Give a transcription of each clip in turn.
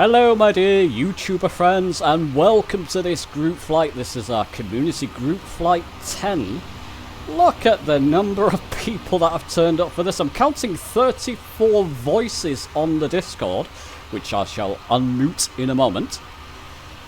Hello my dear YouTuber friends, and welcome to this group flight. This is our community group flight 10. Look at the number of people that have turned up for this. I'm counting 34 voices on the Discord, which I shall unmute in a moment.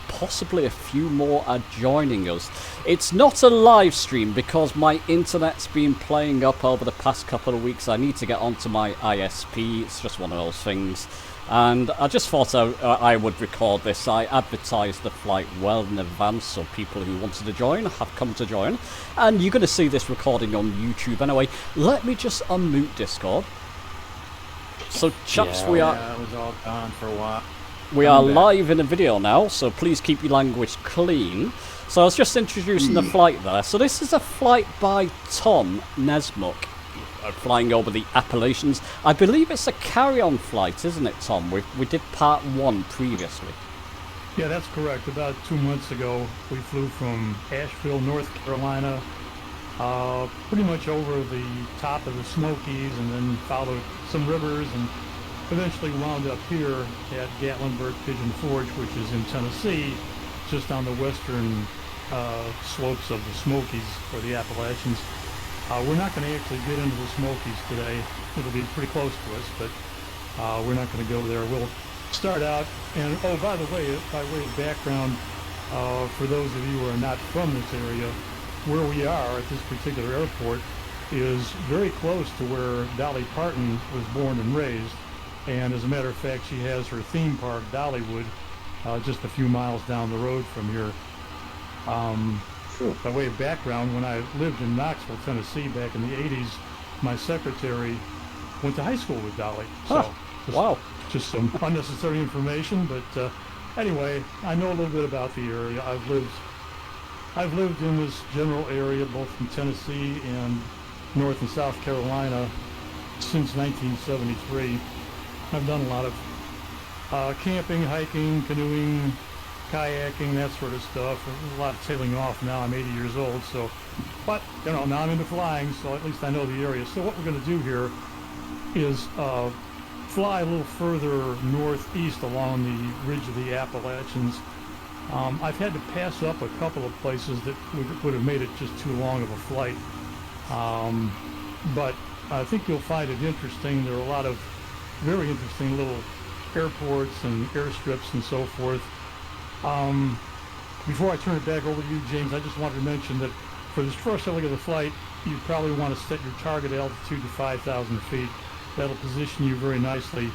Possibly a few more are joining us. It's not a live stream because my internet's been playing up over the past couple of weeks. I need to get onto my ISP. It's just one of those things. And I just thought I would record this. I advertised the flight well in advance, so people who wanted to join have come to join. And you're going to see this recording on YouTube anyway. Let me just unmute Discord. So chaps, we are... Yeah, it was all gone for a while. We are live in a video now, so please keep your language clean. So I was just introducing the flight there. So this is a flight by Tom Nesmuk, flying over the Appalachians. I believe it's a carry-on flight, isn't it, Tom? We did part 1 previously. Yeah, that's correct. About 2 months ago, we flew from Asheville, North Carolina, pretty much over the top of the Smokies, and then followed some rivers, and eventually wound up here at Gatlinburg Pigeon Forge, which is in Tennessee, just on the western slopes of the Smokies, or the Appalachians. We're not going to actually get into the Smokies today. It'll be pretty close to us, but we're not going to go there. We'll start out, and oh, by the way, by way of background, for those of you who are not from this area, where we are at this particular airport is very close to where Dolly Parton was born and raised. And as a matter of fact, she has her theme park, Dollywood, just a few miles down the road from here. By way of background, when I lived in Knoxville, Tennessee back in the 80s, my secretary went to high school with Dolly. So, wow. Just some unnecessary information, but anyway, I know a little bit about the area. I've lived in this general area, both in Tennessee and North and South Carolina, since 1973. I've done a lot of camping, hiking, canoeing, kayaking, that sort of stuff. A lot of tailing off now. I'm 80 years old, so, but, you know, now I'm into flying, so at least I know the area. So what we're going to do here is fly a little further northeast along the ridge of the Appalachians. I've had to pass up a couple of places that would have made it just too long of a flight. But I think you'll find it interesting. There are a lot of very interesting little airports and airstrips and so forth. Before I turn it back over to you, James, I just wanted to mention that for this first leg of the flight, you probably want to set your target altitude to 5,000 feet. That'll position you very nicely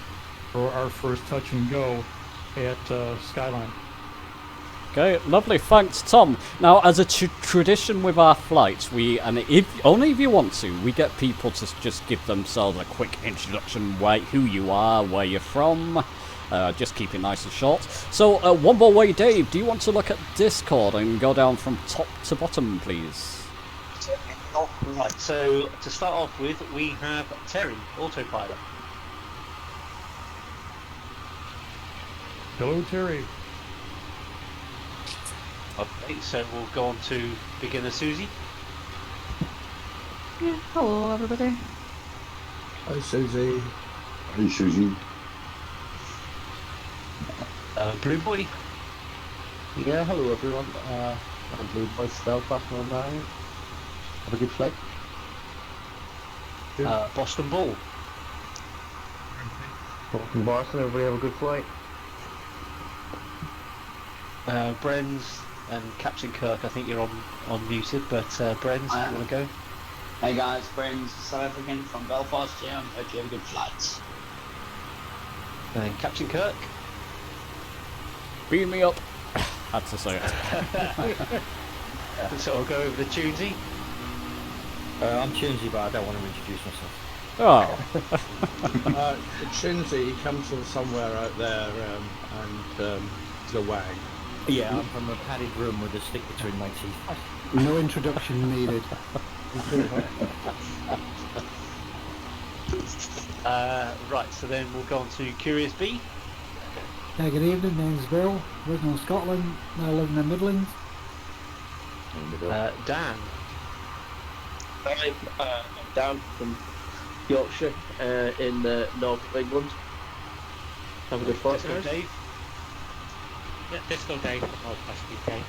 for our first touch and go at Skyline. Okay, lovely. Thanks, Tom. Now, as a tradition with our flights, and if only if you want to, we get people to just give themselves a quick introduction, who you are, where you're from. Just keep it nice and short. So, one more way, Dave, do you want to look at Discord and go down from top to bottom, please? Right, so to start off with, we have Terry, autopilot. Hello, Terry. Okay, so we'll go on to beginner Susie. Yeah, hello everybody. Hi, Susie. Hey, Susie. Blue Boy. Yeah, hello everyone. I'm Blue Boy Stealth back online. Have a good flight. Boston Ball. From Boston, everybody have a good flight. Brenz and Captain Kirk, I think you're on muted, but Brenz, you want to go? Hey guys, Brenz, South African from Belfast here. Hope you have a good flight. And Captain Kirk. Beam me up. Had to say it. So I'll go over to Tunesy. I'm Tunesy, but I don't want to introduce myself. Oh. Tunesy comes from somewhere out there, and the wag. Yeah, I'm from a padded room with a stick between my teeth. No introduction needed. Right, so then we'll go on to Curious Bee. Good evening, name's Bill, original Scotland, now living in the Midlands. Dan. I'm Dan from Yorkshire in the north of England. Have a good flight, Disco guys. Dave. Yeah, Disco Day. Oh, that's UK.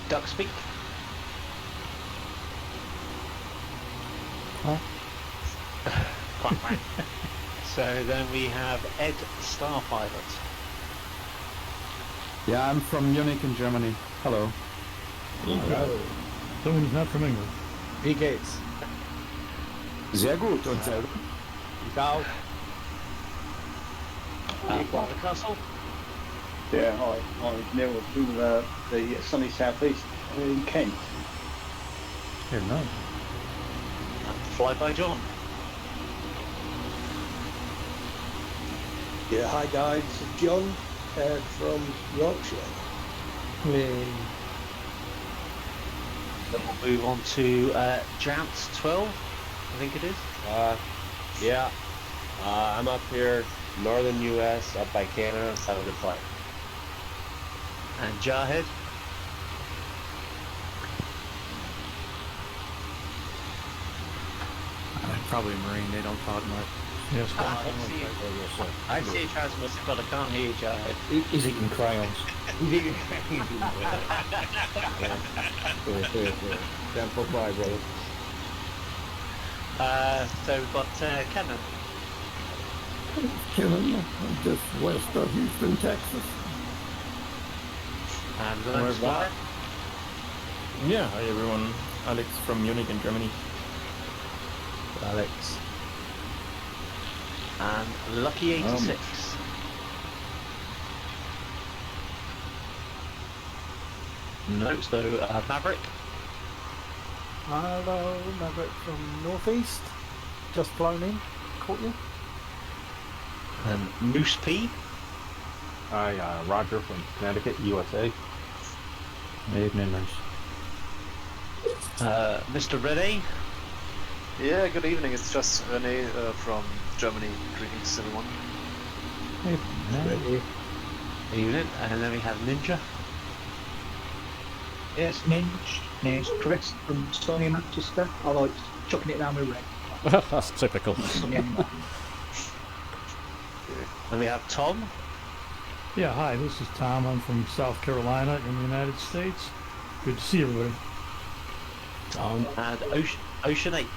Duck Speak. Quack quack. So then we have Ed Starpilot. Yeah, I'm from Munich in Germany. Hello. Someone who's not from England. Wie geht's? Sehr gut, und selber? Ich auch. The Castle. Yeah, hi. I'm Neil from the sunny southeast in Kent. Here, no. And Fly by John. Yeah, hi guys. John from Yorkshire. Then we'll move on to Jant 12, I think it is. Yeah. I'm up here, northern U.S., up by Canada, south of the flag. And Jarhead. Probably Marine, they don't talk much. Yes. I see you transmitting, but I can't hear you, Jarhead. He's eating crayons. Temple Fly, brother. So we've got Kenan. Killing just west of Houston, Texas. And Where's Lance that? Fire. Yeah, hi everyone. Alex from Munich in Germany. Alex. And Lucky 86. No, so Maverick. Hello, Maverick from Northeast. Just flown in. Caught you. And Moose P. Hi, Roger from Connecticut, USA. Evening, Mr. Reddy. Yeah, good evening. It's just Rene from Germany. Greetings, everyone. Evening. And then we have Ninja. Yes, Ninja. Yes, Chris from sunny Manchester. I like chucking it down with red. That's typical. Then we have Tom. Yeah, hi, this is Tom. I'm from South Carolina in the United States. Good to see everybody. And Ocean 8.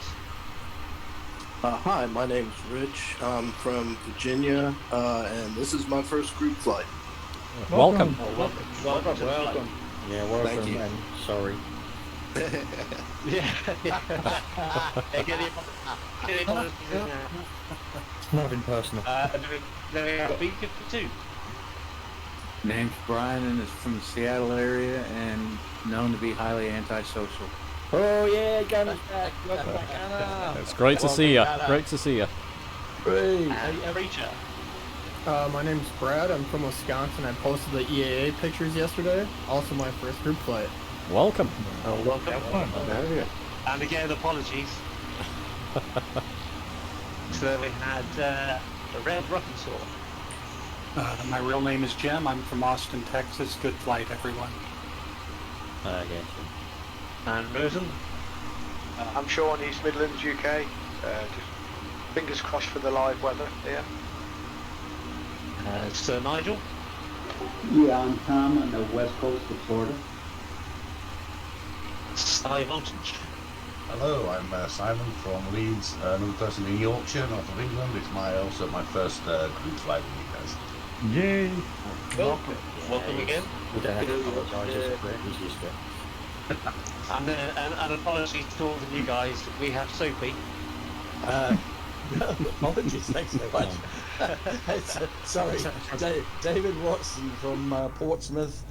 Hi, my name's Rich. I'm from Virginia, and this is my first group flight. Welcome. Welcome. Yeah, welcome. Thank you. And sorry. Yeah. Nothing personal. And then we have B-52. Name's Brian and is from the Seattle area and known to be highly antisocial. Oh yeah, Ghana's back. Welcome back, Ghana. It's great to see you. Great to see you. And Preacher. My name's Brad. I'm from Wisconsin. I posted the EAA pictures yesterday. Also my first group flight. Welcome. Oh, welcome. And again, apologies. So then we had the Red Ruffensaw. My real name is Jim. I'm from Austin, Texas. Good flight, everyone. And Rosen. I'm Sean, East Midlands, UK. Just fingers crossed for the live weather here. Sir Nigel. Yeah, I'm Tom on the west coast of Florida. Sky Voltage. Hello, I'm Simon from Leeds, another person in Yorkshire, north of England. It's also my first group flight with you guys. Yay! Welcome again. We don't have to apologise, he's used to it. And apologies to all of you guys. We have Sophie. Apologies, thanks so much. Sorry, David Watson from Portsmouth,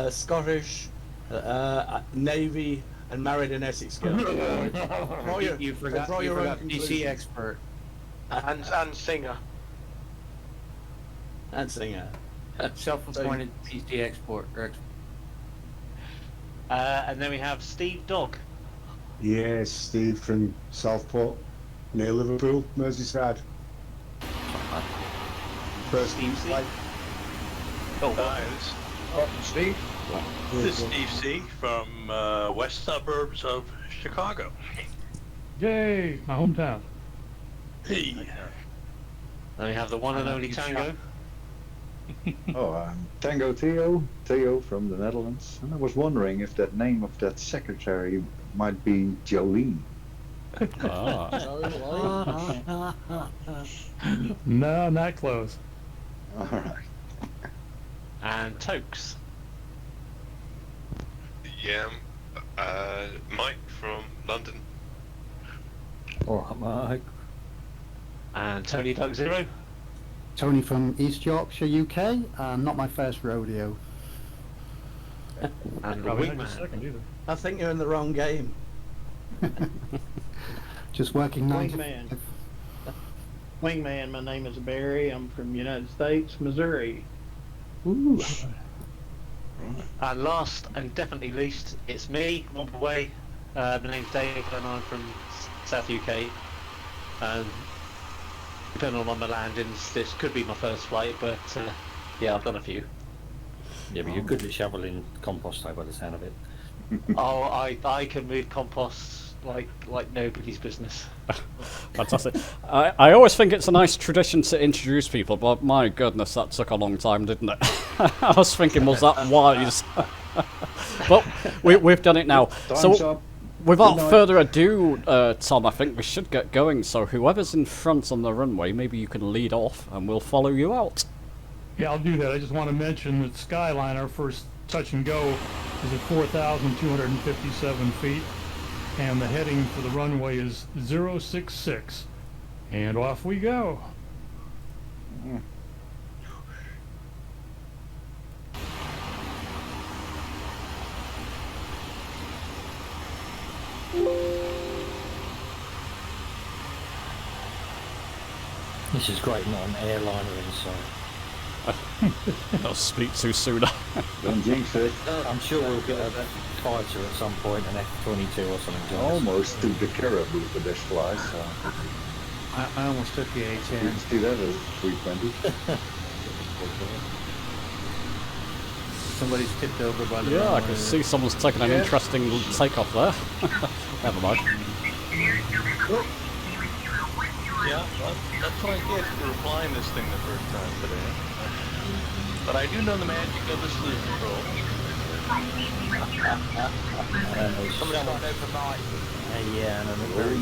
Scottish, Navy, and married an Essex girl. You forgot DC expert. And singer. And singer. Self-appointed PC export. And then we have Steve Dog. Yes, Steve from Southport, near Liverpool, Merseyside. First Steve C. flight. Steve. This is Steve C. from west suburbs of Chicago. Yay! My hometown. Hey. Then we have the one and only Tango. Oh, I'm Tango Theo from the Netherlands. And I was wondering if that name of that secretary might be Jolene. No, not close. All right. And Tokes. Yeah, Mike from London. Alright, Mike. And Tony Duck Zero. Tony from East Yorkshire, UK, and not my first rodeo. And Probably not your second either. I think you're in the wrong game. Just working 9 to Wingman. 5. Wingman, my name is Barry. I'm from United States, Missouri. Ooh. And last and definitely least, it's me, one away. My name's Dave and I'm from South UK. And depending on my landings, this could be my first flight, but yeah, I've done a few. Yeah, but you're good at shoveling compost though, by the sound of it. Oh, I can move compost like nobody's business. Fantastic. I always think it's a nice tradition to introduce people, but my goodness, that took a long time, didn't it? I was thinking, was that wise? But we've done it now. So, without further ado, Tom, I think we should get going. So, whoever's in front on the runway, maybe you can lead off, and we'll follow you out. Yeah, I'll do that. I just want to mention that Skyline, our first touch and go, is at 4,257 feet. And the heading for the runway is 066. And off we go. This is great, not an airliner inside. I'll speak too soon. Don't jinx it. I'm sure we'll get a fighter at some point, an F-22 or something. Almost took the caribou for this flight, so... I almost took the You A-10. can see that as 320. Somebody's tipped over by the Yeah, I runway. can see someone's taken an interesting takeoff there. Never mind. Yeah, well, that's what I get for flying this thing the first time today. But I do know the magic of the slew control. Somebody's got overnight. Yeah, and a very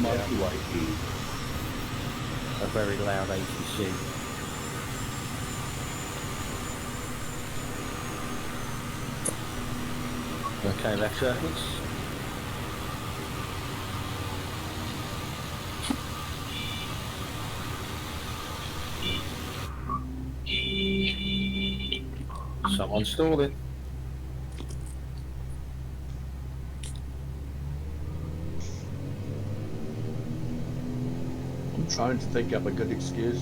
a very loud ATC. Okay, left circuits. Someone stalled it. I'm trying to think up a good excuse.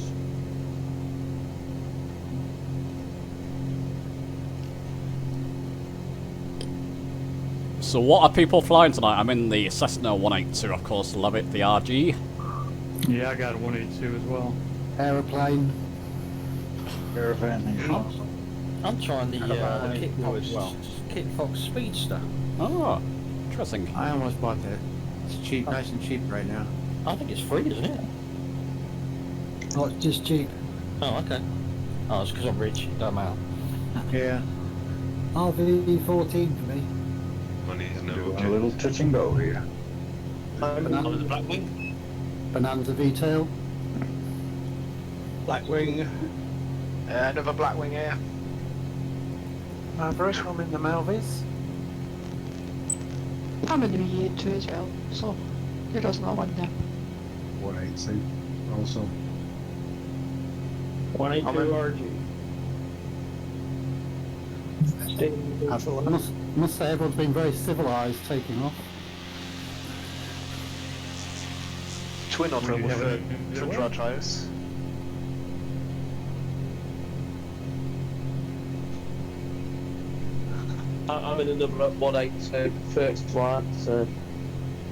So what are people flying tonight? I'm in the Cessna 182, of course, love it, the RG. Yeah, I got a 182 as well. Aeroplane. Caravan. I'm trying the Kit Fox Speedster. Oh, interesting. I almost bought that. It's cheap, nice and cheap right now. I think it's free, isn't it? Oh, it's just cheap. Oh, okay. Oh, it's because I'm rich. Don't matter. Yeah. RV14 for me. Money's no Doing a little touch and go here. Bonanza Blackwing. Bonanza V-tail. Blackwing. Another Blackwing here. Bruce, I'm in the Malvis. I'm in the E82 as well, so there does not one there. 182 also. 182 RG. I must say everyone's been very civilised taking off. Twin otter with the Tundra tires. I'm in another 182 first flight, so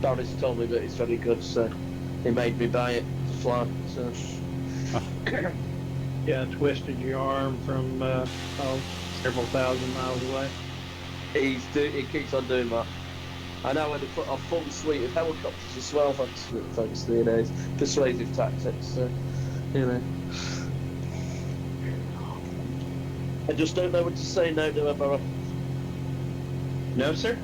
Doris told me that it's very good, so he made me buy it to fly. So. Yeah, twisted your arm from several thousand miles away. He keeps on doing that. I now had a full suite of helicopters as well, thanks to his persuasive tactics. So, you know. I just don't know what to say now to Borough. No, sir?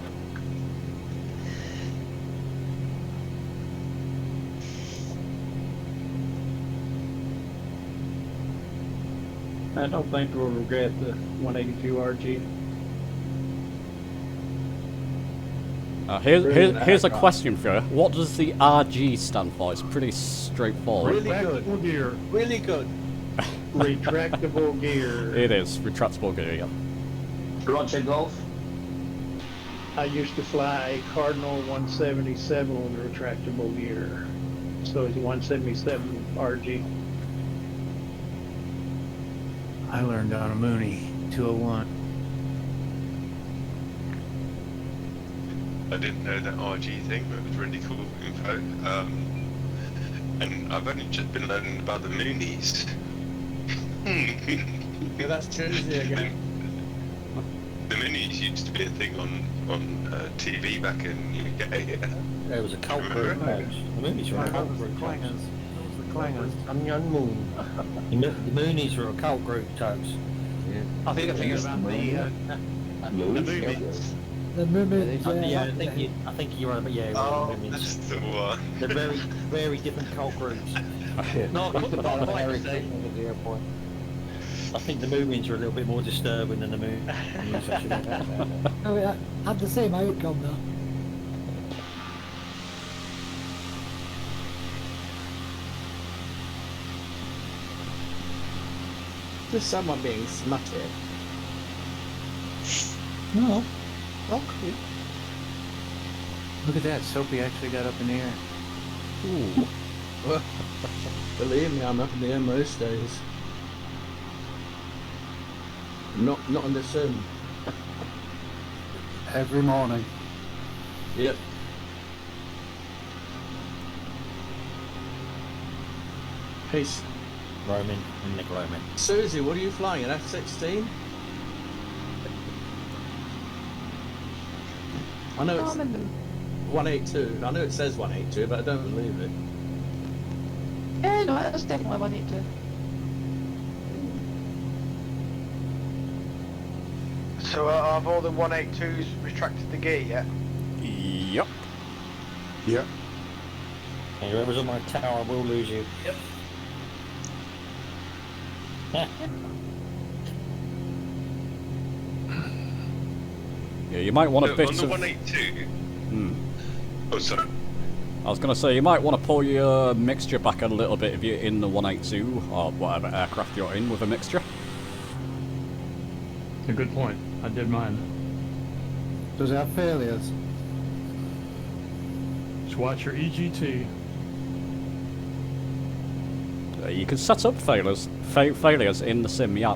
I don't think we'll regret the 182 RG. Here's a question for you. What does the RG stand for? It's pretty straightforward. Really good. Gear. Really good. Retractable gear. It is retractable gear. Yeah. Roger Golf. I used to fly a Cardinal 177 with retractable gear. So it's 177 RG. I learned on a Mooney 201. I didn't know that RG thing, but it was really cool info. And I've only just been learning about the Moonies. Yeah, that's Tuesday again. The Moonies used to be a thing on TV back in the UK. There was a cult group. The Moonies were a cult group. Clangers. I'm young Moon. The Moonies were a cult group, Toes. Yeah. I think I'm thinking about the movies. The Moomins, Yeah, I think you're right, but yeah, Oh, that's the one. They're very, very different cult groups. No, At the airport. I think the Moomins are a little bit more disturbing than the Moon. Oh, it had the same outcome though. Just someone being smutty. No. Okay. Look at that, Soapy actually got up in the air. Ooh. Well, believe me, I'm up in the air most days. Not in the sun. Every morning. Yep. Peace. Roman and Nick Roman. Susie, what are you flying? An F-16? I know it's 182. I know it says 182, but I don't believe it. Yeah, no, it's definitely 182. So have all the 182s retracted the gear yet? Yep. Yep. And whoever's on my tower will lose you. Yep. Yeah, you might want a bit on the of... 182. Oh, sorry. I was going to say, you might want to pull your mixture back a little bit if you're in the 182 or whatever aircraft you're in with a mixture. A good point. I did mine. Does it have failures? Just watch your EGT. You can set up failures in the sim, yeah.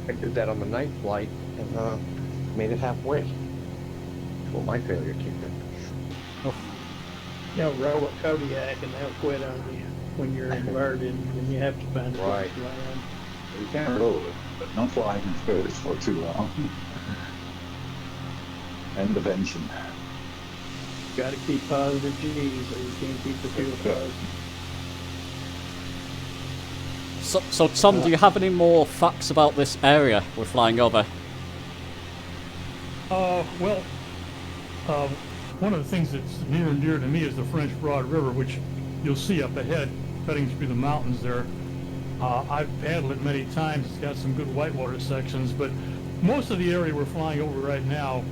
I did that on the night flight and made it halfway. Well, my failure kicked in. Oh. You know, roll a Kodiak and they'll quit on you when you're inverted and you have to find a place to land. You can roll it, but not flying in first for too long. And the pension. Got to keep positive G's or you can't keep the fuel positive. So Tom, do you have any more facts about this area we're flying over? Well, one of the things that's near and dear to me is the French Broad River, which you'll see up ahead, cutting through the mountains there. I've paddled it many times. It's got some good whitewater sections, but most of the area we're flying over right now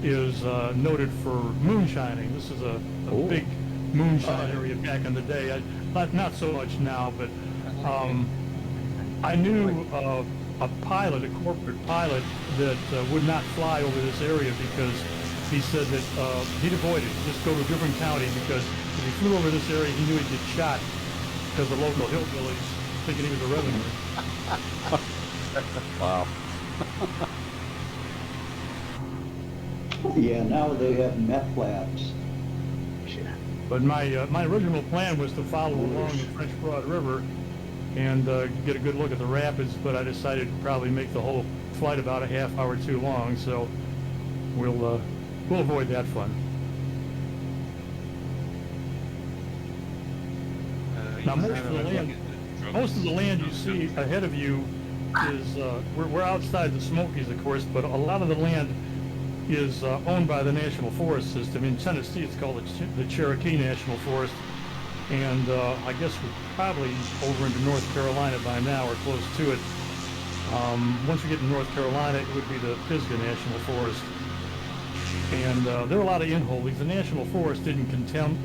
is noted for moonshining. This is a big moonshine area back in the day. Not so much now, but I knew a pilot, a corporate pilot, that would not fly over this area because he said that he'd avoid it, just go to a different county, because if he flew over this area, he knew he'd get shot because the local hillbillies thinking he was a revenue. Wow. Yeah, now they have meth labs. But my original plan was to follow along the French Broad River and get a good look at the rapids, but I decided to probably make the whole flight about a half hour too long, so we'll avoid that fun. Now most of the land, most of the land you see ahead of you is, we're outside the Smokies, of course, but a lot of the land is owned by the National Forest System. In Tennessee, it's called the Cherokee National Forest, and I guess we're probably over into North Carolina by now, or close to it. Once we get to North Carolina, it would be the Pisgah National Forest. And there are a lot of in-holdings. The National Forest didn't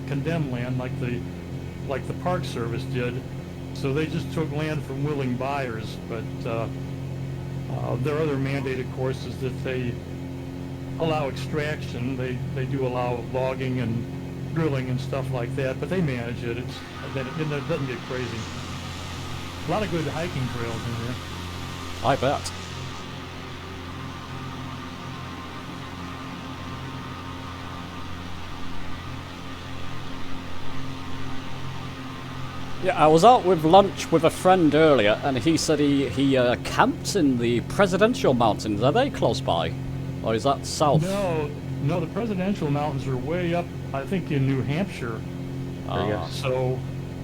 condemn land like the Park Service did, so they just took land from willing buyers. But there are other mandated courses that they allow extraction. They do allow logging and drilling and stuff like that, but they manage it. It doesn't get crazy. A lot of good hiking trails in there. I bet. Yeah, I was out with lunch with a friend earlier, and he said he camped in the Presidential Mountains. Are they close by? Or is that south? No, the Presidential Mountains are way up, I think, in New Hampshire. So,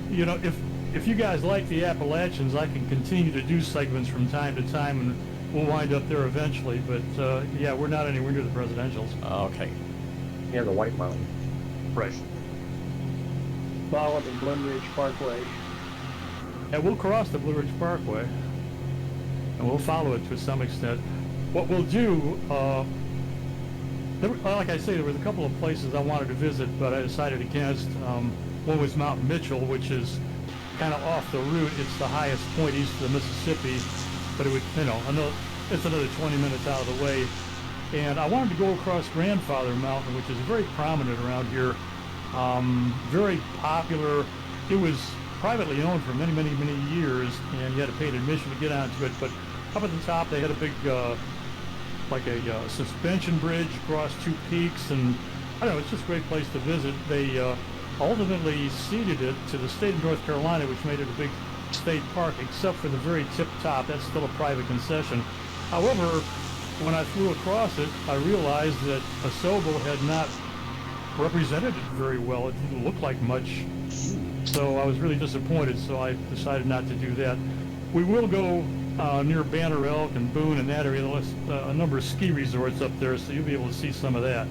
you know, if you guys like the Appalachians, I can continue to do segments from time to time, and we'll wind up there eventually. But, yeah, we're not anywhere near the Presidentials. Okay. Yeah, the White Mountain. Right. Follow the Blue Ridge Parkway. And we'll cross the Blue Ridge Parkway, and we'll follow it to some extent. What we'll do, like I say, there was a couple of places I wanted to visit, but I decided against. One was Mount Mitchell, which is kind of off the route. It's the highest point east of the Mississippi, but it would, you know, it's another 20 minutes out of the way. And I wanted to go across Grandfather Mountain, which is very prominent around here. Very popular. It was privately owned for many, many, many years, and you had to pay an admission to get onto it. But up at the top, they had a big, like a suspension bridge across two peaks, and I don't know, it's just a great place to visit. They ultimately ceded it to the state of North Carolina, which made it a big state park, except for the very tip top. That's still a private concession. However, when I flew across it, I realized that Asobo had not represented it very well. It didn't look like much, so I was really disappointed, so I decided not to do that. We will go near Banner Elk and Boone and that area. There's a number of ski resorts up there, so you'll be able to see some of that.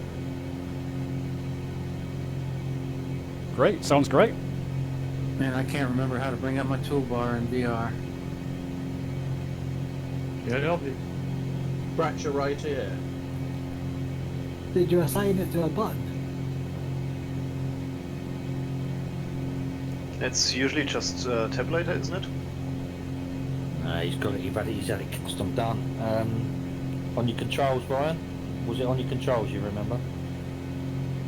Great, sounds great. Man, I can't remember how to bring up my toolbar in VR. Can't help you. Fracture right here. Did you assign it to a button? It's usually just tabulator, isn't it? He's got it. He's had it custom done. On your controls, Brian? Was it on your controls? You remember?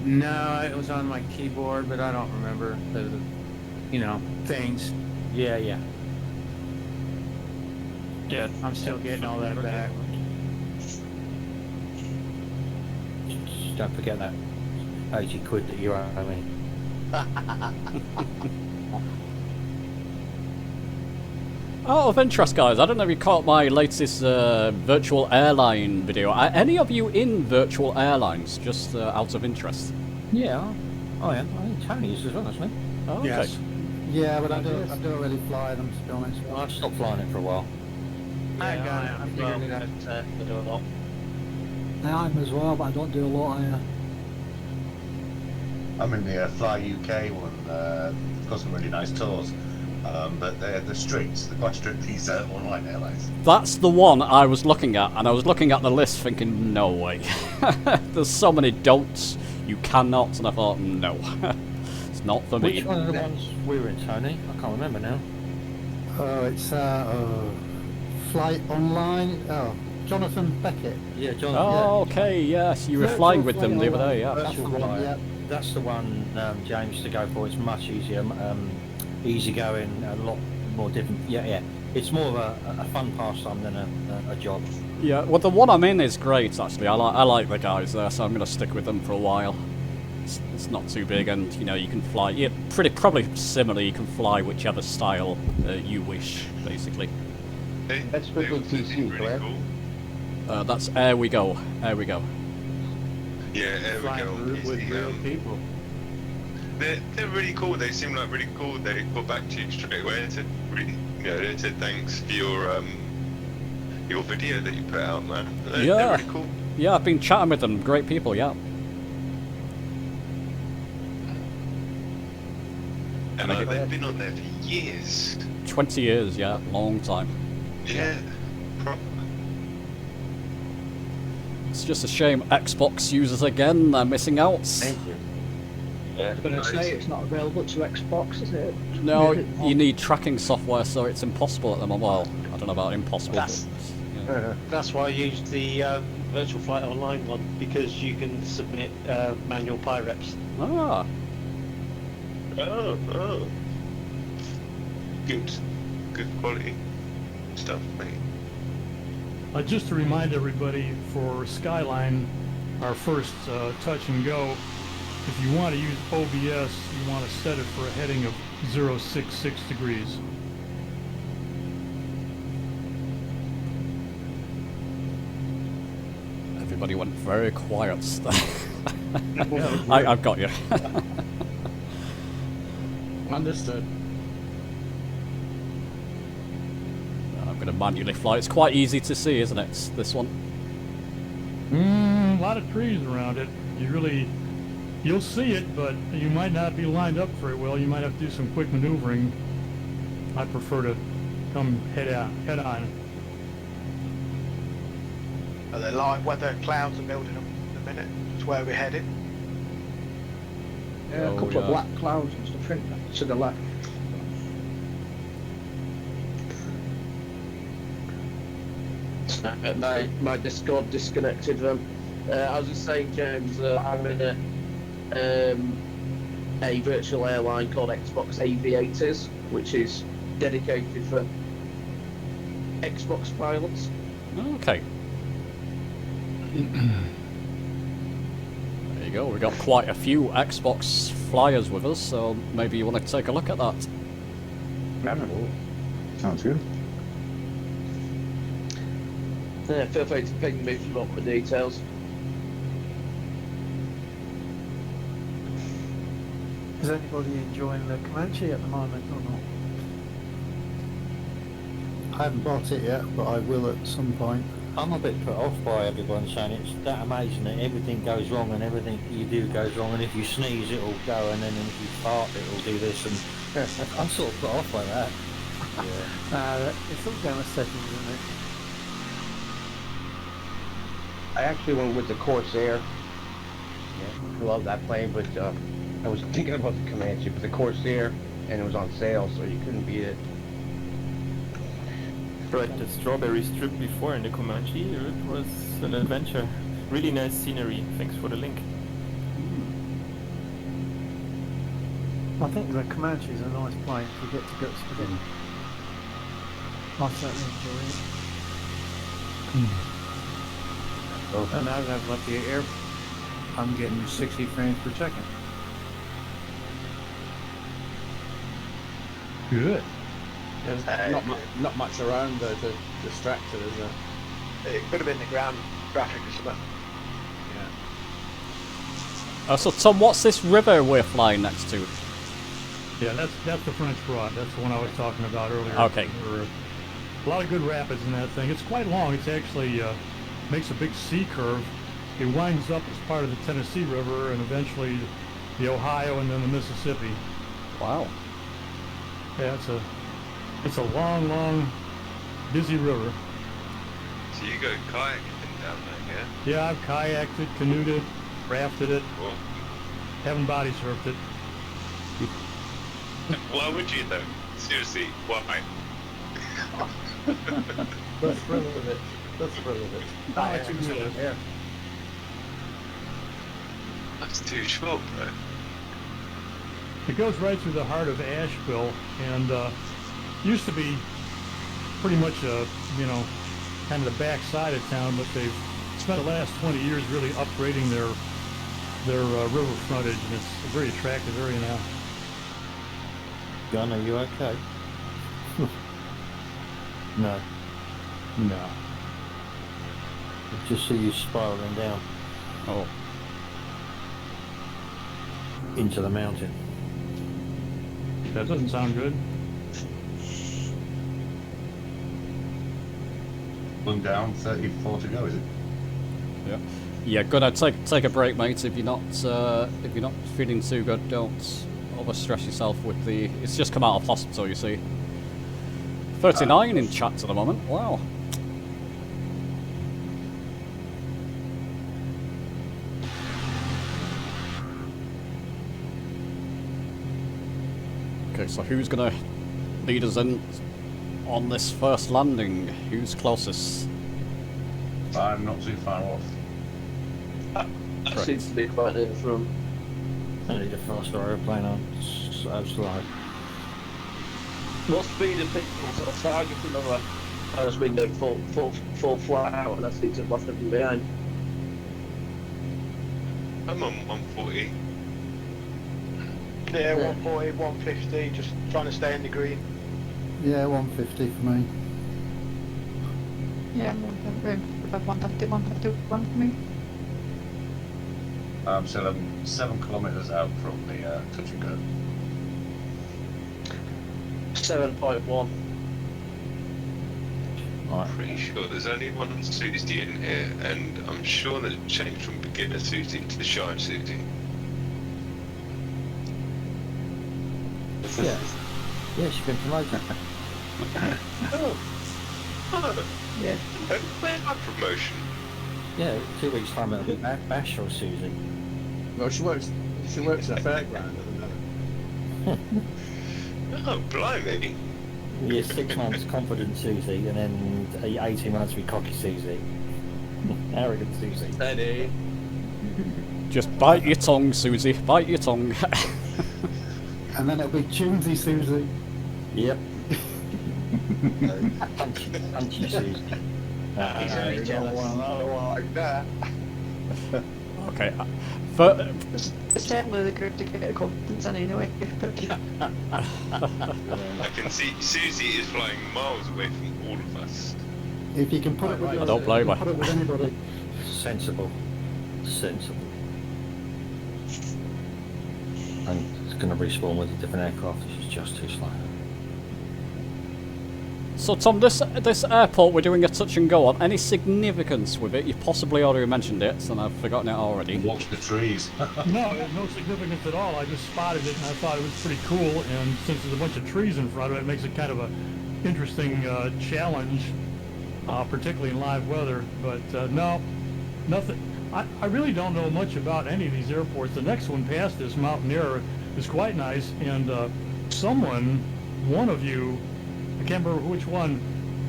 No, it was on my keyboard, but I don't remember the, you know, things. Yeah. Yeah, I'm still getting all that back. Just don't forget that 80 quid that you owe me. Out of interest, guys, I don't know if you caught my latest virtual airline video. Are any of you in virtual airlines, just out of interest? Yeah, I am. I think Tony is as well, isn't he? Oh, okay. Yes. Yeah, but I don't really fly them, to be honest. Well, I've stopped flying it for a while. I got it. I figured it out. I do a lot. I am as well, but I don't do a lot either. I'm in the Fly UK one. Got some really nice tours. But the streets, they're quite strict, these online airlines. That's the one I was looking at, and I was looking at the list thinking, no way. There's so many don'ts, you cannot, and I thought, no. It's not for me. Which one of the ones we were in, Tony? I can't remember now. It's Flight Online. Oh, Jonathan Beckett. Yeah, Jonathan. Oh, okay, yes, you were flying with them the other day, yeah. That's the one, James, to go for. It's much easier. Easygoing, a lot more different. Yeah. It's more of a fun pastime than a job. Yeah, well, the one I'm in is great, actually. I like the guys there, so I'm going to stick with them for a while. It's not too big, and you know you can fly. Yeah, probably similar. You can fly whichever style you wish, basically. That's strictly TC, correct? Cool. That's Air We Go. Air We Go. Yeah, Air We Go. With real people. They're really cool. They seem like really cool. They got back to you straight away and said really Yeah, they said thanks for your video that you put out, man. They're Yeah. really cool. Yeah, I've been chatting with them. Great people, yeah. And they've been on there for years. 20 years, yeah. Long time. Yeah. It's just a shame Xbox users again, they're missing out. Thank you. I was going to say it's not available to Xbox, is it? No, you need tracking software, so it's impossible at the moment. Well, I don't know about impossible. That's, but, yeah. That's why I used the Virtual Flight Online one, because you can submit manual PyReps. Ah. Oh. Good quality stuff, mate. Just to remind everybody, for Skyline, our first touch and go, if you want to use OBS, you want to set it for a heading of 066 degrees. Everybody went very quiet. I've got you. Understood. I'm going to manually fly. It's quite easy to see, isn't it? This one. A lot of trees around it. You'll see it, but you might not be lined up very well. You might have to do some quick maneuvering. I prefer to come head on. The light weather clouds are building up in a minute. That's where we're headed. Yeah, a couple of black clouds and stuff to the left. My Discord disconnected them. I was just saying, James, I'm in a virtual airline called Xbox Aviators, which is dedicated for Xbox pilots. Okay. There you go. We've got quite a few Xbox flyers with us, so maybe you want to take a look at that. Sounds good. Yeah, feel free to ping me if you want the details. Is anybody enjoying the Comanche at the moment or not? I haven't bought it yet, but I will at some point. I'm a bit put off by everyone saying it's that amazing that everything goes wrong and everything you do goes wrong, and if you sneeze it'll go, and then if you fart it'll do this, and I'm sort of put off by that. Yeah. It's all down the settings, isn't it? I actually went with the Corsair. Yeah, I love that plane, but I was thinking about the Comanche, but the Corsair, and it was on sale, so you couldn't beat it. Tried the strawberry strip before in the Comanche. It was an adventure. Really nice scenery. Thanks for the link. I think the Comanche is a nice plane if you get to grips with it. I certainly enjoy it. And now that I've left the air, I'm getting 60 frames per second. Good. There's not much around to distract it, is there? It could have been the ground traffic or something. Yeah. So Tom, what's this river we're flying next to? Yeah, that's the French Broad. That's the one I was talking about earlier. Okay. A lot of good rapids in that thing. It's quite long. It's actually makes a big C curve. It winds up as part of the Tennessee River and eventually the Ohio and then the Mississippi. Wow. Yeah, it's a long, long, busy river. So you go kayaking down there, yeah? Yeah, I've kayaked it, canoed it, rafted it. Cool. Haven't body surfed it. Why would you though? Seriously, why? That's thrill of it. That's thrill of it. Yeah. That's too short, bro. It goes right through the heart of Asheville, and used to be pretty much kind of the back side of town, but they've spent the last 20 years really upgrading their river frontage, and it's a very attractive area now. Gunn, are you okay? No. No. I just see you spiraling down. Oh. Into the mountain. That doesn't sound good. 1 down, 34 to go, is it? Yeah. Yeah, gonna take a break, mate. If you're not feeling too good, don't overstress yourself with the. It's just come out of hospital, you see. 39 in chat at the moment. Wow. Okay, so who's gonna lead us in on this first landing? Who's closest? I'm not too far off. That seems to be quite near the front. I need a faster aeroplane on. So slow. What speed are people sort of targeting on that? I was being going full flat out, and I seem to have left them behind. I'm on 140. Yeah, 140, 150, just trying to stay in the green. Yeah, 150 for me. Yeah, I'm 150, 151 for me. I'm still 7 kilometres out from the touch and go. 7.1. I'm pretty sure there's only one Susie in here, and I'm sure that it changed from beginner Susie to Shine Susie. Yeah. Yeah, she's been promoted. Oh. Yeah. Where's my promotion? Yeah, 2 weeks time it'll be Bash or Susie. Well, she works at a fairground at the moment. Oh, blimey. Yeah, 6 months confident Susie, and then 18 months with cocky Susie. Arrogant Susie. Steady. Just bite your tongue, Susie. Bite your tongue. And then it'll be Tunesy Susie. Yep. Punchy Susie. I don't want like that. Okay. It's certainly the group to get a confidence in anyway. I can see Susie is flying miles away from all of us. If you can put it with, I don't blame her. put it with anybody. Sensible. Sensible. And it's going to respawn with a different aircraft. This is just too slow. So Tom, this airport we're doing a touch and go on. Any significance with it? You possibly already mentioned it, and I've forgotten it already. Watch the trees. No, there's no significance at all. I just spotted it and I thought it was pretty cool. And since there's a bunch of trees in front of it, it makes it kind of a interesting challenge, particularly in live weather. But no, nothing. I really don't know much about any of these airports. The next one past this, Mountain Air, is quite nice. And one of you, I can't remember which one,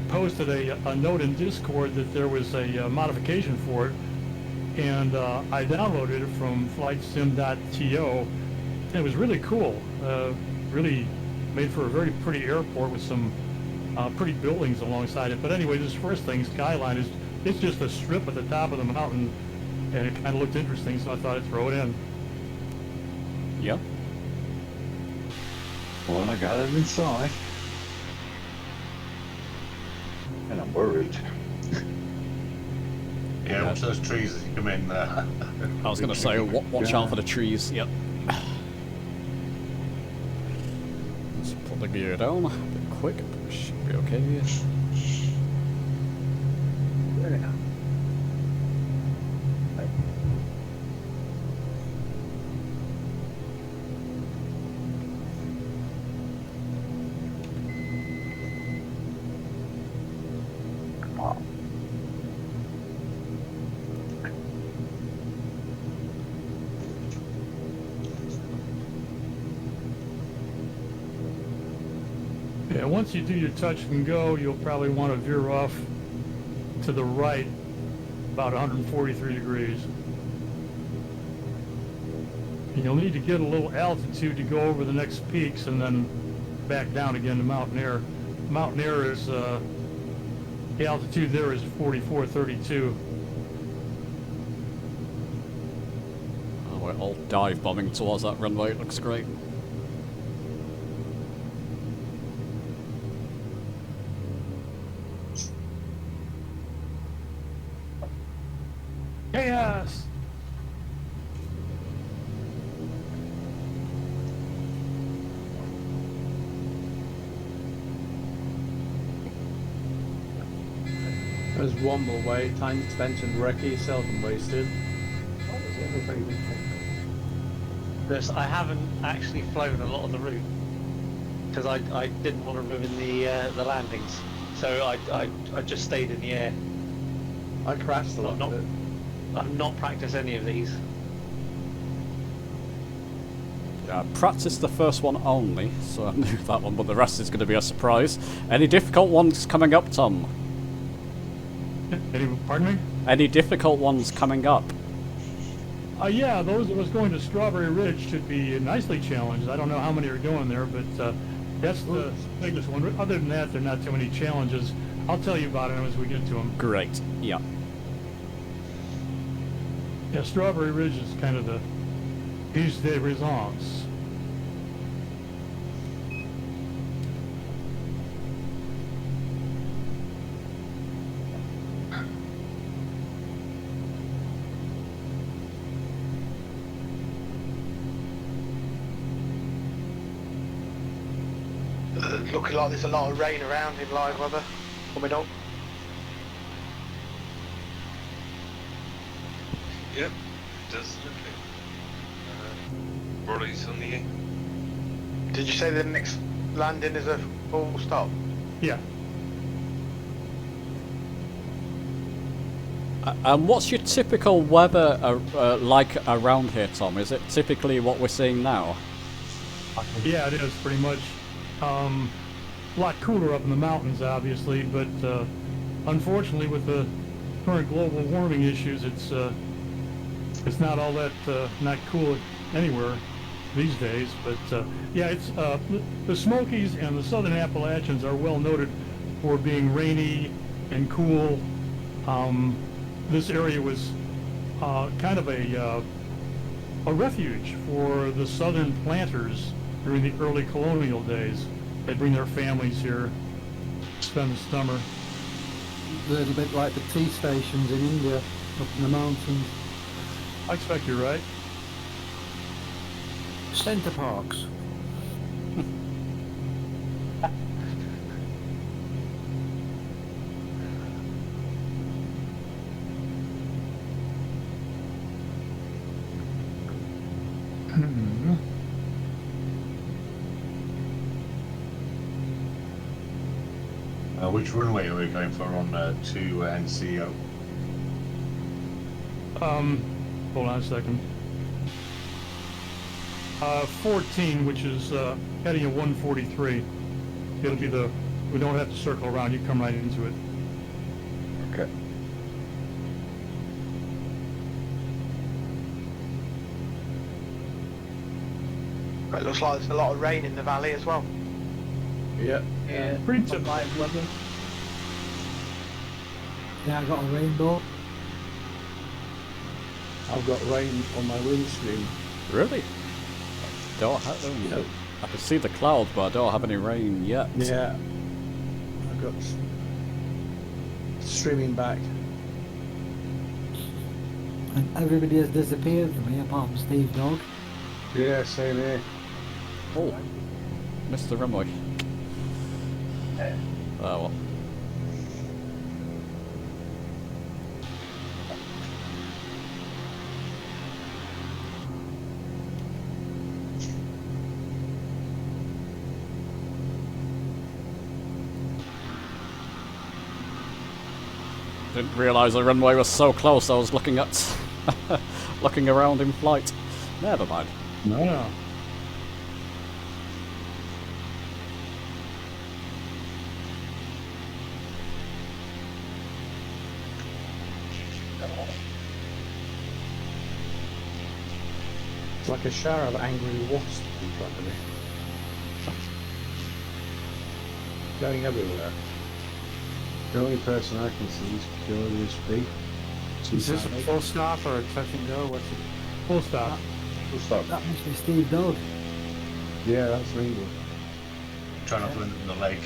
posted a note in Discord that there was a modification for it, and I downloaded it from flightsim.to, and it was really cool. Really made for a very pretty airport with some pretty buildings alongside it. But anyway, this first thing, Skyline, it's just a strip at the top of the mountain, and it kind of looked interesting, so I thought I'd throw it in. Yep. Well, I got it inside. And I'm worried. Yeah, watch those trees as you come in there. I was going to say, watch out for the trees. Yep. Let's put the gear down a bit quick. Should be okay. Yeah. Yeah, once you do your touch and go, you'll probably want to veer off to the right about 143 degrees. And you'll need to get a little altitude to go over the next peaks and then back down again to Mountain Air. Mountain Air is, the altitude there is 4432. Oh, we're all dive bombing towards that runway. It looks great. Chaos! There's Womble Way, time spent in recce, seldom wasted. This, I haven't actually flown a lot of the route because I didn't want to ruin the landings, so I just stayed in the air. I crashed a lot of it. I've not practiced any of these. Yeah, I practiced the first one only, so I knew that one, but the rest is going to be a surprise. Any difficult ones coming up, Tom? Pardon me? Any difficult ones coming up? Yeah, those of us going to Strawberry Ridge should be nicely challenged. I don't know how many are going there, but that's the biggest one. Other than that, there are not too many challenges. I'll tell you about them as we get to them. Great, yeah. Yeah, Strawberry Ridge is kind of the piece de resistance. Looking like there's a lot of rain around in live weather coming up. Yep, it does look like Rolly's on the air. Did you say the next landing is a full stop? Yeah. And what's your typical weather like around here, Tom? Is it typically what we're seeing now? Yeah, it is pretty much. A lot cooler up in the mountains, obviously, but unfortunately, with the current global warming issues, it's not all that not cool anywhere these days. But yeah, it's the Smokies and the Southern Appalachians are well noted for being rainy and cool. This area was kind of a refuge for the southern planters during the early colonial days. They'd bring their families here, spend the summer. A little bit like the tea stations in India, up in the mountains. I expect you're right. Centre parks. Which runway are we going for on to NCO? Hold on a second. 14, which is heading at 143. It'll be we don't have to circle around, you come right into it. Okay. It looks like there's a lot of rain in the valley as well. Yeah. Yeah, Pretty on live weather. Yeah, I got a rainbow. I've got rain on my windscreen. Really? Don't have them. Yeah. I can see the clouds, but I don't have any rain yet. Yeah. I've got streaming back. And everybody has disappeared from me apart from Steve Dog. Yeah, same here. Oh, Mr. Runway. Oh well. Didn't realise the runway was so close. I was looking at, looking around in flight. Never mind. No. It's like a shower of angry wasps in front of me. Going everywhere. The only person I can see is Curious B. Is this a full stop or a touch and go? What's it? Full stop. Full stop. That must be Steve Dog. Yeah, that's me. Try not to end up in the lake.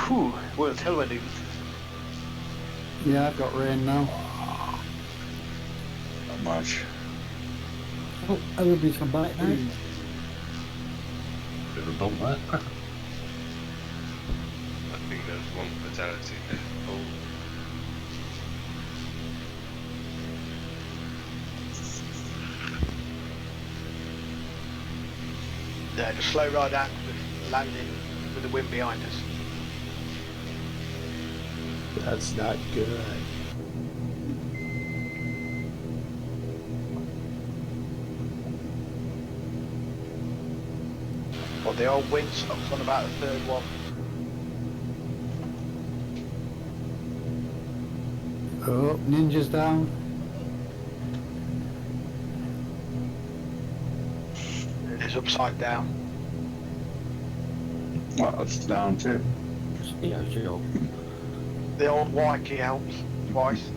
Whew, we'll tell when it. Yeah, I've got rain now. much. Oh, everybody's come back now. Bit of a bump there. I think there's one fatality there. Oh. Yeah, just slow right down, landing with the wind behind us. That's not good. Well, the old windsock's on about the third one. Oh, Ninja's down. It's upside down. Well, it's down too. Yeah, sure. The old Waikiki helps twice.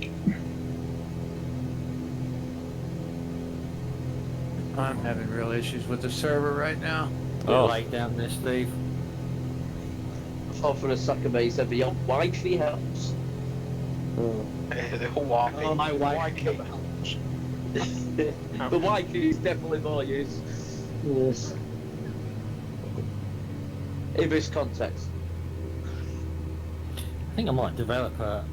I'm having real issues with the server right now. Oh, late down there, Steve. I thought for a second there he said the old Wi-Fi helps. The whole Waikiki. Oh, my Waikiki helps. The Waikiki is definitely more use. Yes. In this context. I think I might develop a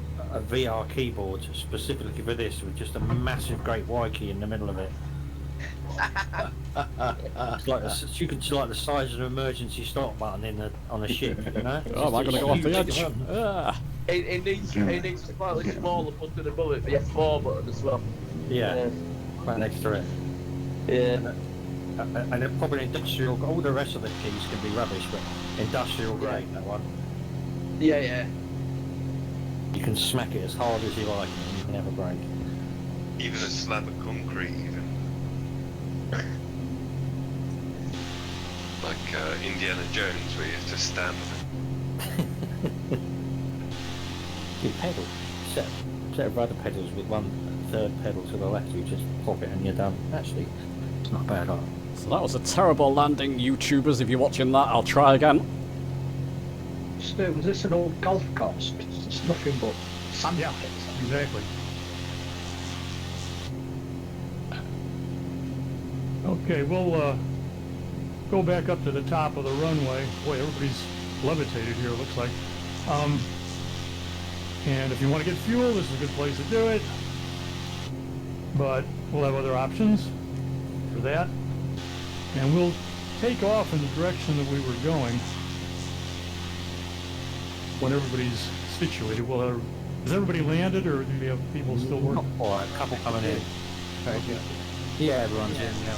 VR keyboard specifically for this with just a massive great Y key in the middle of it. It's like you could see like the size of an emergency stop button on a ship, you know? Oh, am I going to go off the edge? It needs slightly smaller button above it, the F4 button as well. Yeah, right next to it. Yeah. And it probably industrial, all the rest of the keys can be rubbish, but industrial grade, that one. Yeah, yeah. You can smack it as hard as you like and you can never break. Even a slab of concrete, even. Like Indiana Jones, where you have to stand on it. You pedal. Set of rudder pedals with 1/3 pedal to the left, you just pop it and you're done. Actually, it's not bad, huh? So that was a terrible landing, YouTubers. If you're watching that, I'll try again. So, was this an old golf course? It's nothing but sand pits. Exactly. Okay, we'll go back up to the top of the runway. Boy, everybody's levitated here, it looks like. And if you want to get fuel, this is a good place to do it. But we'll have other options for that. And we'll take off in the direction that we were going when everybody's situated. We'll have, has everybody landed, or do we have people still working? Or a couple coming in. Yeah, everyone's in, yeah.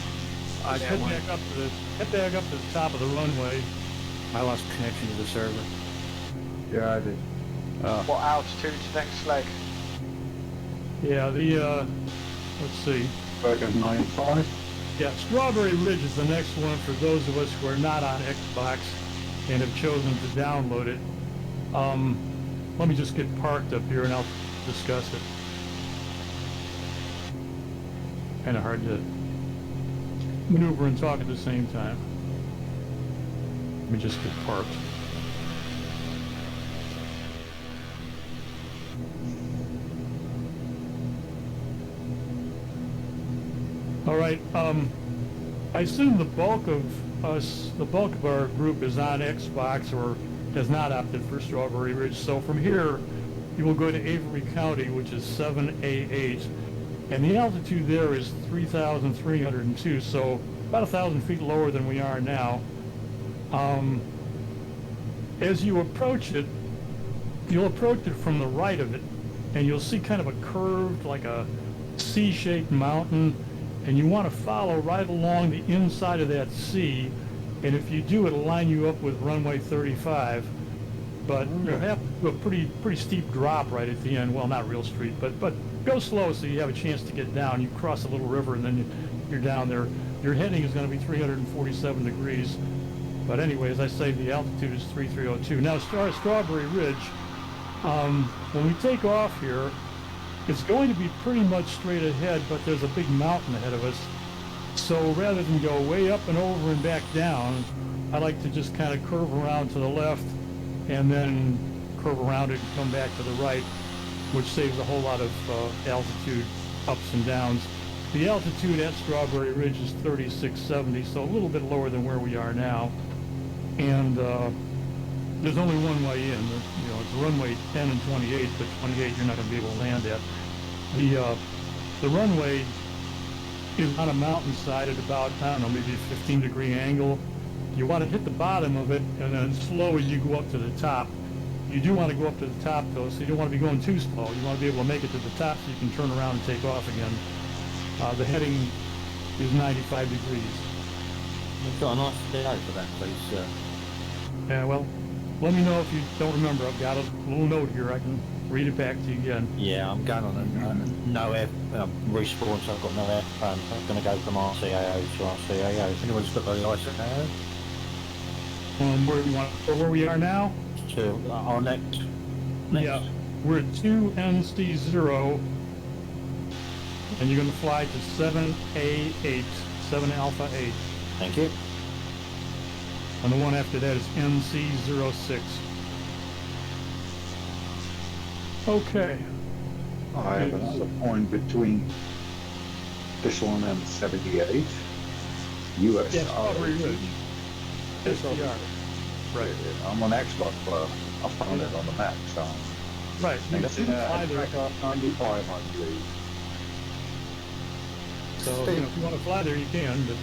Head back up to the top of the runway. I lost connection to the server. Yeah, I did. What altitude's next leg? Yeah, let's see. Back at 9.5. Yeah, Strawberry Ridge is the next one for those of us who are not on Xbox and have chosen to download it. Let me just get parked up here and I'll discuss it. Kind of hard to maneuver and talk at the same time. Let me just get parked. All right, I assume the bulk of our group is on Xbox or has not opted for Strawberry Ridge. So from here, you will go to Avery County, which is 7A8, and the altitude there is 3,302, so about 1,000 feet lower than we are now. As you approach it, you'll approach it from the right of it, and you'll see kind of a curved, like a C-shaped mountain, and you want to follow right along the inside of that C, and if you do, it'll line you up with runway 35, but you have to do a pretty steep drop right at the end. Well, not real steep, but go slow so you have a chance to get down. You cross a little river and then you're down there. Your heading is going to be 347 degrees, but anyway, as I say, the altitude is 3,302. Now, Strawberry Ridge, when we take off here, it's going to be pretty much straight ahead, but there's a big mountain ahead of us. So rather than go way up and over and back down, I like to just kind of curve around to the left and then curve around it and come back to the right, which saves a whole lot of altitude ups and downs. The altitude at Strawberry Ridge is 3670, so a little bit lower than where we are now. And there's only one way in. You know, it's runway 10 and 28, but 28 you're not going to be able to land at. The runway is on a mountainside at about, I don't know, maybe a 15-degree angle. You want to hit the bottom of it, and then slowly you go up to the top. You do want to go up to the top, though, so you don't want to be going too slow. You want to be able to make it to the top so you can turn around and take off again. The heading is 95 degrees. You've got a nice layout for that, please, sir. Yeah, well, let me know if you don't remember. I've got a little note here. I can read it back to you again. Yeah, I'm going on no air respawn, so I've got no air. I'm going to go from RCAO to RCAO. Anyone's got the ISO? Where you want? Where we are now? To our next. Yeah, we're at 2NC0, and you're going to fly to 7A8, 7 Alpha 8. Thank you. And the one after that is NC06. Okay. I have another point between this one and 78. US. Yes, Strawberry Ridge. SDR. Right. I'm on Xbox, but I found it on the map, so. Right. You That's can fly there. 9500. So, you know, if you want to fly there, you can, but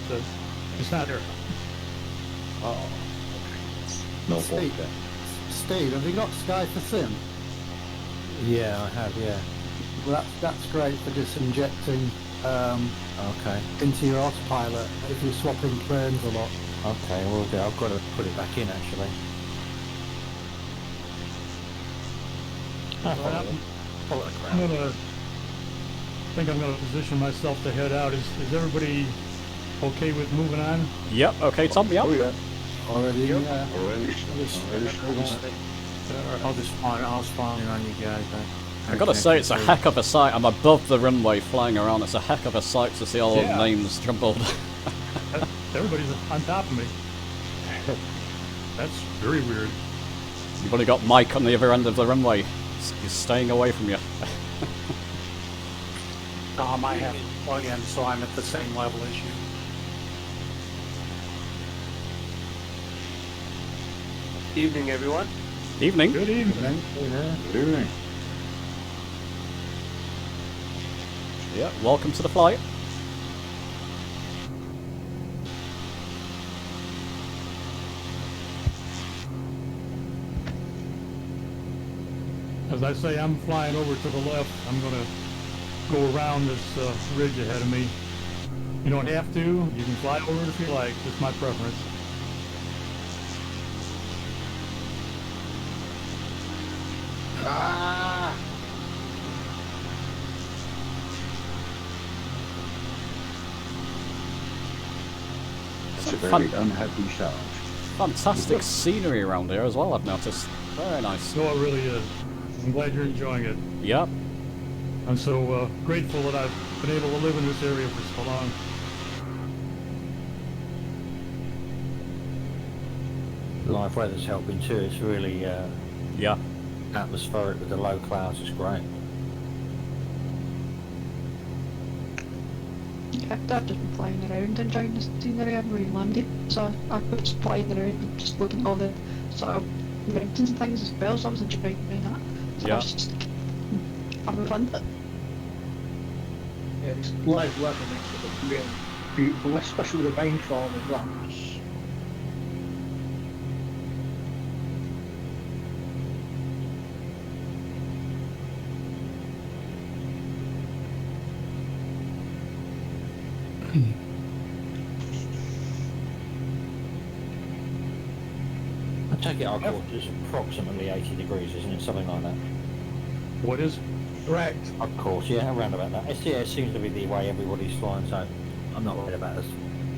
it's not there. Oh. No fault there. Steve, have you got Sky for Sim? Yeah, I have, yeah. Well, that's great for just injecting okay. into your autopilot if you're swapping planes a lot. Okay, well, I've got to put it back in, actually. I think I'm going to position myself to head out. Is everybody okay with moving on? Yep, okay, Tom, yep. Oh, yeah. Already, yeah. I'll spawn in on you guys. I gotta say, it's a heck of a sight. I'm above the runway flying around. It's a heck of a sight to see all the names jumbled. Everybody's on top of me. That's very weird. You've only got Mike on the other end of the runway. He's staying away from you. I might have to plug in so I'm at the same level as you. Evening, everyone. Evening. Good evening. Good evening. Yeah, welcome to the flight. As I say, I'm flying over to the left. I'm going to go around this ridge ahead of me. You don't have to. You can fly over it if you like. It's my preference. Ah! That's a very unhappy sound. Fantastic scenery around here as well, I've noticed. Very nice. No, it really is. I'm glad you're enjoying it. Yep. I'm so grateful that I've been able to live in this area for so long. Live weather's helping too. It's really atmospheric with the low clouds. It's great. Yeah, I've just been flying around enjoying the scenery. I'm really landed, so I was flying around and just looking at all the sort of mountains and things as well, so I was enjoying doing that. So I was just having fun. Yeah, it's live weather makes it look really beautiful, especially with the rainfall as well. I take it our course is approximately 80 degrees, isn't it? Something like that. What is? Correct. Of course, yeah, around about that. It seems to be the way everybody's flying, so I'm not worried about us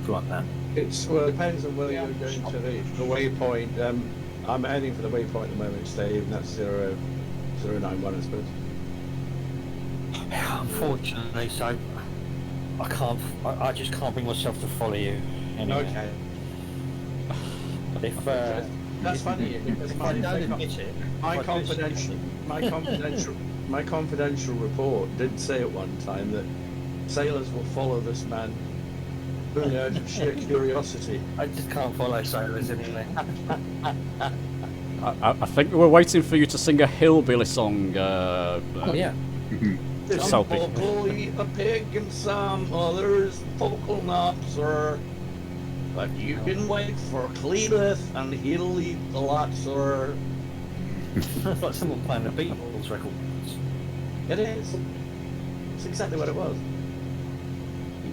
like that. It depends on whether you're going to the waypoint. I'm heading for the waypoint at the moment, Steve, and that's 091, I suppose. Unfortunately, so I just can't bring myself to follow you. Anyway. Okay. If that's funny. Because my confidential report did say at one time that sailors will follow this man only out of sheer curiosity. I just can't follow sailors anyway. I think we were waiting for you to sing a hillbilly song. Oh yeah. Some Soapy. people eat a pig and some others vocal knots, sir. But you can wait for Cletus and he'll eat the lot, sir. It's like someone playing a Beatles record. It is. It's exactly what it was.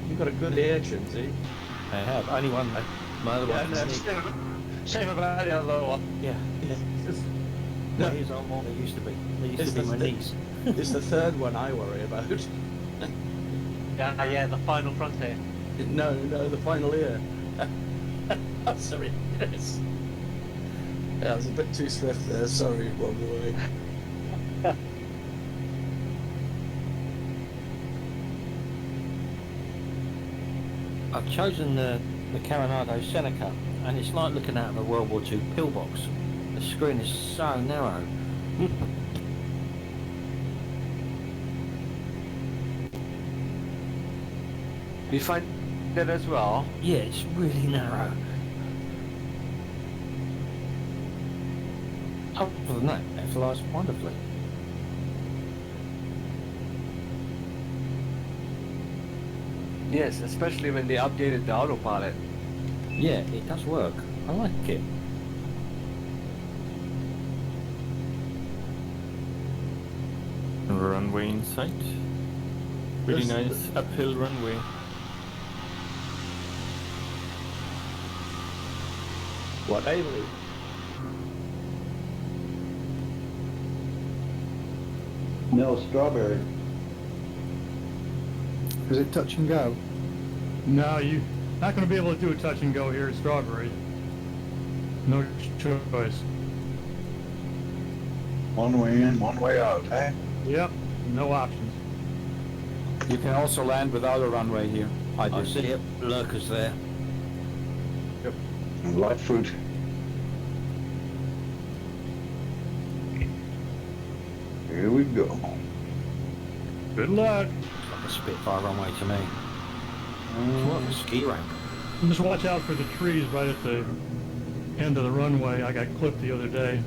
You've got a good ear, Chinsey. I have. Only one though. My other Yeah, one. no, Same about the other one. Yeah. No. My ears aren't what they used to be. They used It's to be the- my knees. It's the third one I worry about. Yeah, the final frontier. No, the final ear. I'm sorry. Yes. Yeah, I was a bit too swift there. Sorry, wrong way. I've chosen the Coronado Seneca, and it's like looking out of a World War II pillbox. The screen is so narrow. You find that as well? Yeah, it's really narrow. Other than that, it flies wonderfully. Yes, especially when they updated the autopilot. Yeah, it does work. I like it. Runway in sight. Really nice uphill runway. What Haley? No strawberry. Is it touch and go? No, you're not going to be able to do a touch and go here at Strawberry. No choice. One way in, one way out, eh? Yep, no options. You can also land without a runway here. I see it. Lurkers there. Yep. Light fruit. Here we go. Good luck. Like a Spitfire runway to me. What a ski ramp. And just watch out for the trees right at the end of the runway. I got clipped the other day.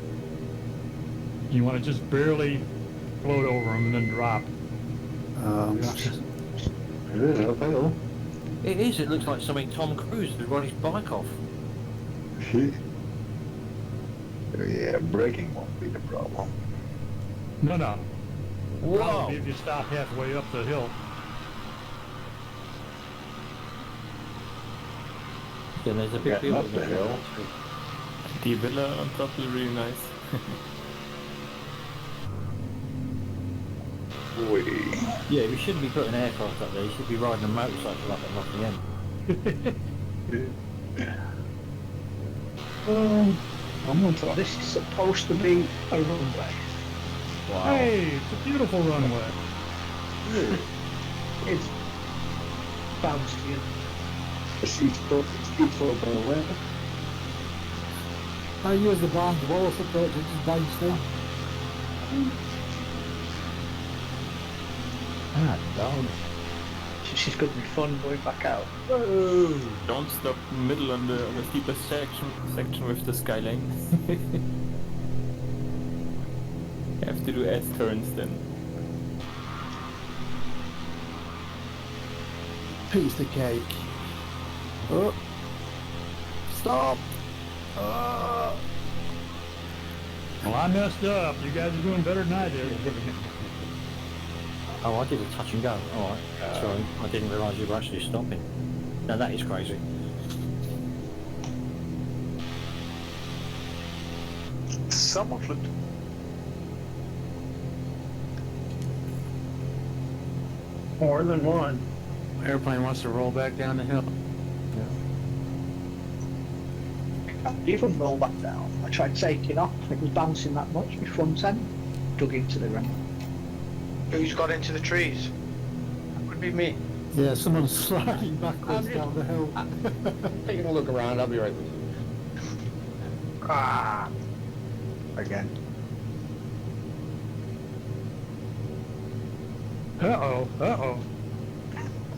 You want to just barely float over them and then drop. Good uphill. It is. It looks like something Tom Cruise would ride his bike off. Yeah, braking won't be the problem. No, no. Whoa. Probably if you stop halfway up the hill. Then there's a big Getting building up the there. hill. The villa on top is really nice. Yeah, we shouldn't be putting aircraft up there. You should be riding a motorcycle up at Nottingham. I'm on top. This is supposed to be a runway. Wow. Hey, it's a beautiful runway. It's bouncy. The seat's beautiful by the way. I use the Barnes Wallis approach, which is downstream. Ah, down. She's going to be fun going back out. Don't stop middle on the steepest section with the skyline. You have to do S turns then. Piece of cake. Oh. Stop. Well, I messed up. You guys are doing better than I did. Oh, I did a touch and go. Alright. Sorry, I didn't realise you were actually stopping. Now that is crazy. Someone flipped. More than one. Airplane wants to roll back down the hill. Can't even roll back down. I tried taking off. It was bouncing that much. My front end dug into the ground. Who's got into the trees? That would be me. Yeah, someone's sliding backwards down the hill. Taking a look around, I'll be right with you. Ah! Again. Uh-oh, uh-oh.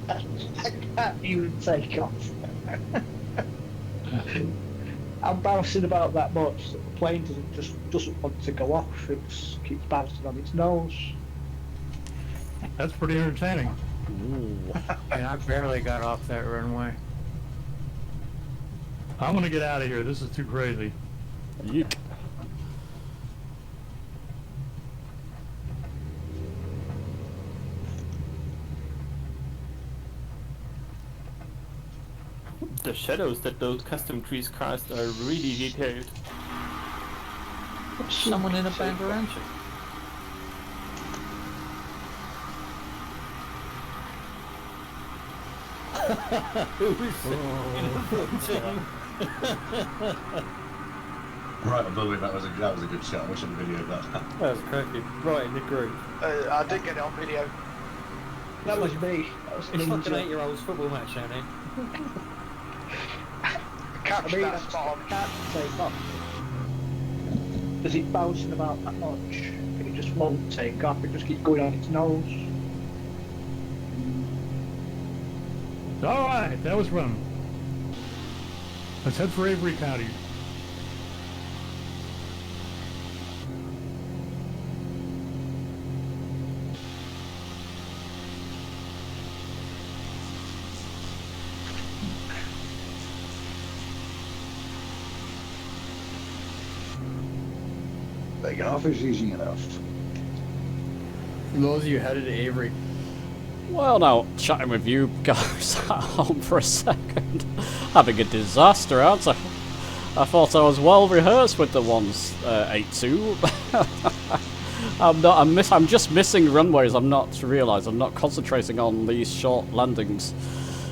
I can't even take off. I'm bouncing about that much that the plane doesn't want to go off. It keeps bouncing on its nose. That's pretty entertaining. And I barely got off that runway. I'm gonna get out of here. This is too crazy. Yeek. The shadows that those custom trees cast are really detailed. Someone in a Bangarantha. Who is Right above it, that was a good shot. I wish I'd videoed that. That was cracking. Right in the group. I did get it on video. That was me. That was It's like an Ninja. 8-year-old's football match, Annie. Catch I mean, that spot I can't take off. Because it's bouncing about that much. It just won't take off. It just keeps going on its nose. All right, that was fun. Let's head for Avery County. Taking off is easy enough. For those of you headed to Avery, Well, now, chatting with you guys at home for a second. Having a disaster, aren't I? I thought I was well rehearsed with the ones 8-2. I'm just missing runways. I'm not realised. I'm not concentrating on these short landings.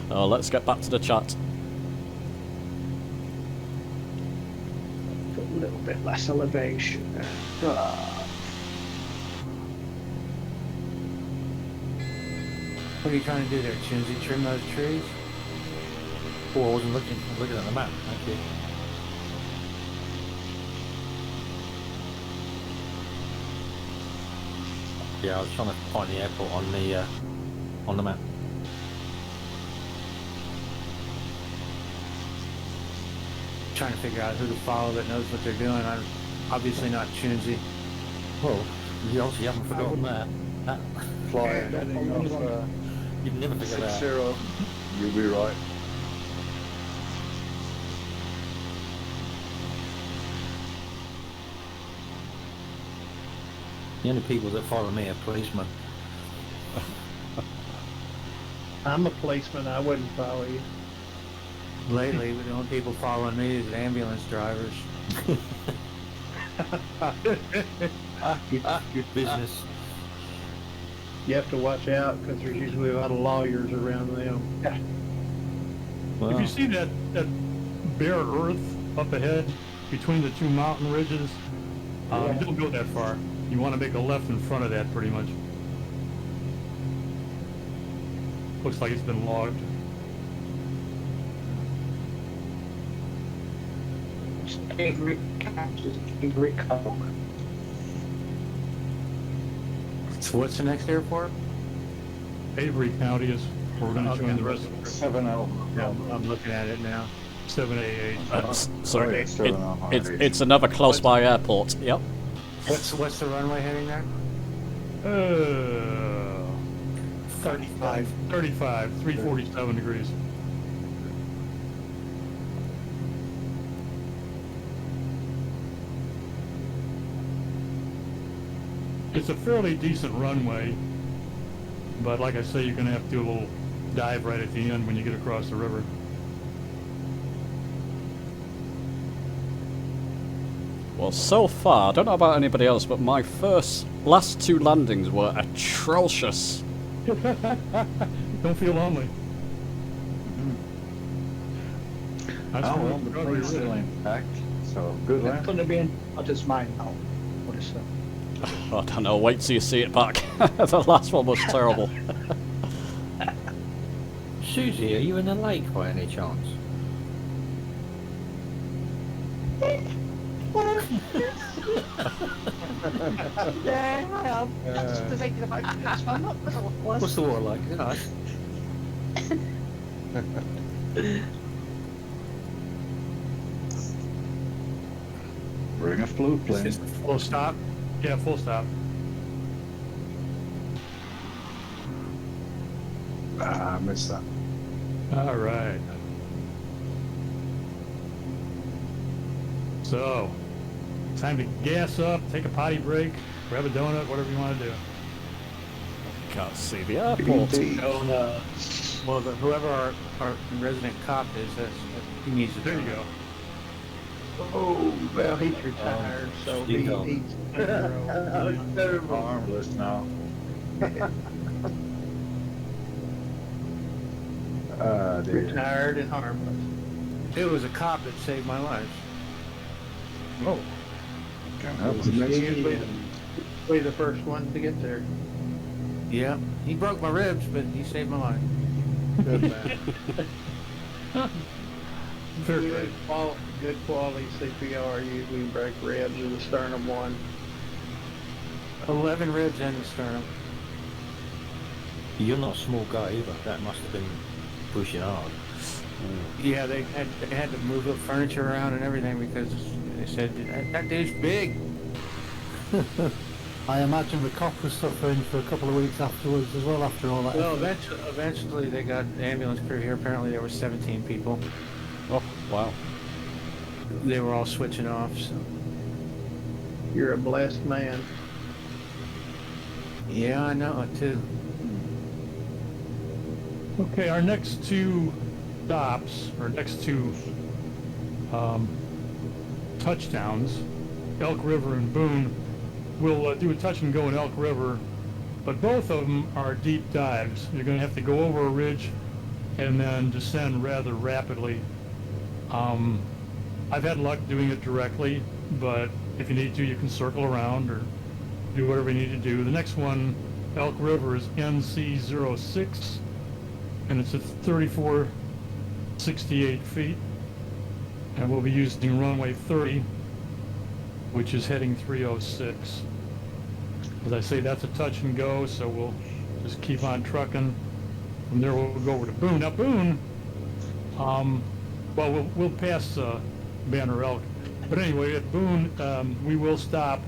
Let's get back to the chat. Put a little bit less elevation. What are you trying to do there, Chinsey? Trim those trees? Oh, I wasn't looking. I was looking at the map. Thank you. Yeah, I was trying to find the airport on the map. trying to figure out who to follow that knows what they're doing. I'm obviously not Chinsey. Well, you obviously haven't forgotten that. Flying. You'd never forget that. 6-0. You'll be right. The only people that follow me are policemen. I'm a policeman. I wouldn't follow you. Lately, the only people following me is ambulance drivers. Good business. You have to watch out because there's usually a lot of lawyers around them. If you see that bare earth up ahead between the two mountain ridges, don't go that far. You want to make a left in front of that, pretty much. Looks like it's been logged. Avery Coke. So what's the next airport? Avery County is where we're going to join the rest of it. 7-0. Yeah, I'm looking at it now. 788. Sorry, it's another close by airport. Yep. What's the runway heading there? 35, 347 degrees. It's a fairly decent runway, but like I say, you're going to have to do a little dive right at the end when you get across the river. Well, so far, I don't know about anybody else, but my last two landings were atrocious. Don't feel lonely. Well, the plane's still intact, so good It's luck. going to be in Huddison mine now. What is that? I don't know, wait till you see it back. The last one was terrible. Susie, are you in the lake by any chance? Yeah, I am. Just thinking about this one. What's the water like? Is it nice? Bring a float plane. Full stop. Yeah, full stop. Ah, I missed that. All right. So, time to gas up, take a potty break, grab a donut, whatever you want to do. Can't see the airport. Well, whoever our resident cop is, he needs to. There you go. Oh, well, he's retired, so he's Harmless now. Dear. retired and harmless. It was a cop that saved my life. Oh. That was amazing. Usually the first one to get there. Yeah, he broke my ribs, but he saved my life. Good man. Fair Good, trade. good quality CPR. Usually break ribs or the sternum one. 11 ribs and the sternum. You're not a small guy either. That must have been pushing hard. Yeah, they had to move the furniture around and everything because they said that dude's big. I imagine the cop was suffering for a couple of weeks afterwards as well after all that. Well, eventually they got the ambulance crew here. Apparently there were 17 people. Oh, wow. They were all switching off. So. You're a blessed man. Yeah, I know it too. Okay, our next two stops, or next two touchdowns, Elk River and Boone. We'll do a touch and go in Elk River, but both of them are deep dives. You're going to have to go over a ridge and then descend rather rapidly. I've had luck doing it directly, but if you need to, you can circle around or do whatever you need to do. The next one, Elk River, is NC06, and it's at 3468 feet, and we'll be using runway 30, which is heading 306. As I say, that's a touch and go, so we'll just keep on trucking. From there, we'll go over to Boone. Now, Boone, well, we'll pass Banner Elk. But anyway, at Boone, we will stop.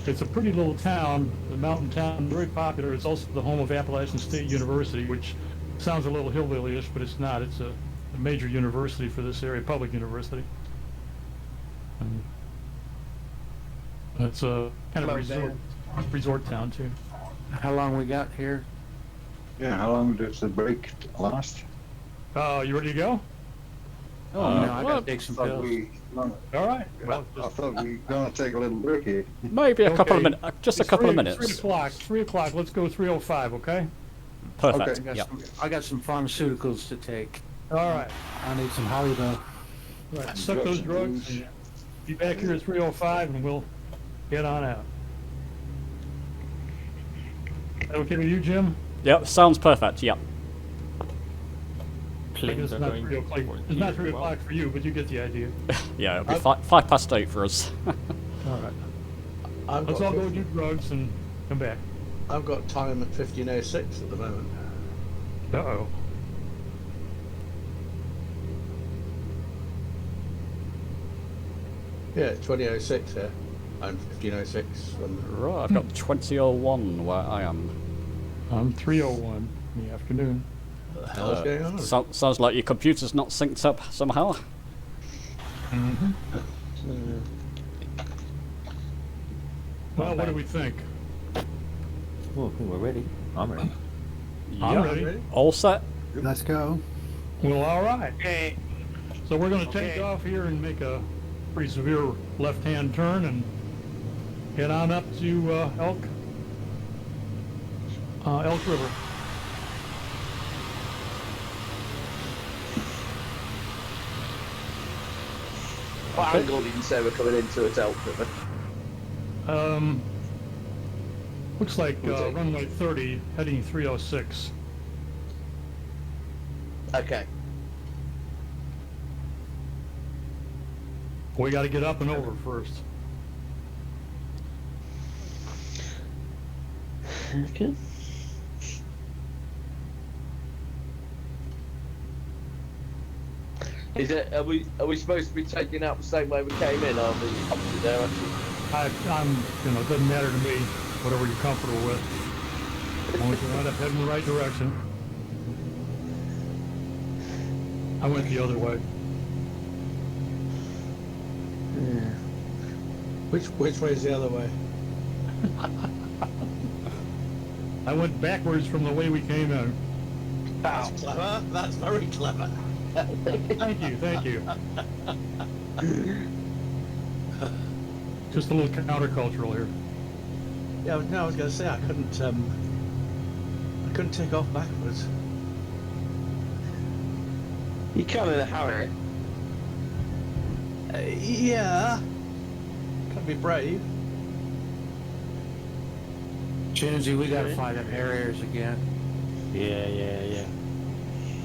It's a pretty little town, a mountain town, very popular. It's also the home of Appalachian State University, which sounds a little hillbilly-ish, but it's not. It's a major university for this area, public university. It's a kind of resort town too. How long we got here? Yeah, how long does the break last? You ready to go? Oh, no, I gotta take some pills. All right. Well, I thought we were going to take a little break here. Maybe a couple of minutes, just a couple of minutes. 3 o'clock. 3 o'clock. Let's go 3:05. Okay. Perfect. Okay. Yep. I got some pharmaceuticals to take. All right. I need some Haribo. Right. Suck those drugs. And be back here at 3:05, and we'll get on out. Okay with you, Jim? Yep, sounds perfect. Yep. It's not 3 o'clock. It's not 3 o'clock for you, but you get the idea. Yeah, it'll be 8:05 for us. All right. Let's all go do drugs and come back. I've got time at 15:06 at the moment. Uh-oh. Yeah, 20:06 here. I'm 15:06. Right, I've got 20:01 where I am. I'm 3:01 in the afternoon. What the hell's going on? Sounds like your computer's not synced up somehow. Mm-hmm. Well, what do we think? Well, I think we're ready. I'm ready. I'm ready. All set? Let's go. Well, all right. Okay. So we're going to take off here and make a pretty severe left-hand turn and head on up to Elk River. What angle did you say we're coming into at Elk River? Looks like runway 30, heading 306. Okay. We got to get up and over first. Okay. Is it? Are we supposed to be taking out the same way we came in, or the opposite direction? I'm, it doesn't matter to me, whatever you're comfortable with. As long as you wind up heading in the right direction. I went the other way. Yeah. Which way is the other way? I went backwards from the way we came in. That's clever. That's very clever. Thank you. Just a little countercultural here. Yeah, no, I was going to say I couldn't take off backwards. You can in a hurry. Yeah. Gotta be brave. Chinsey, we gotta fly them Harriers again. Yeah.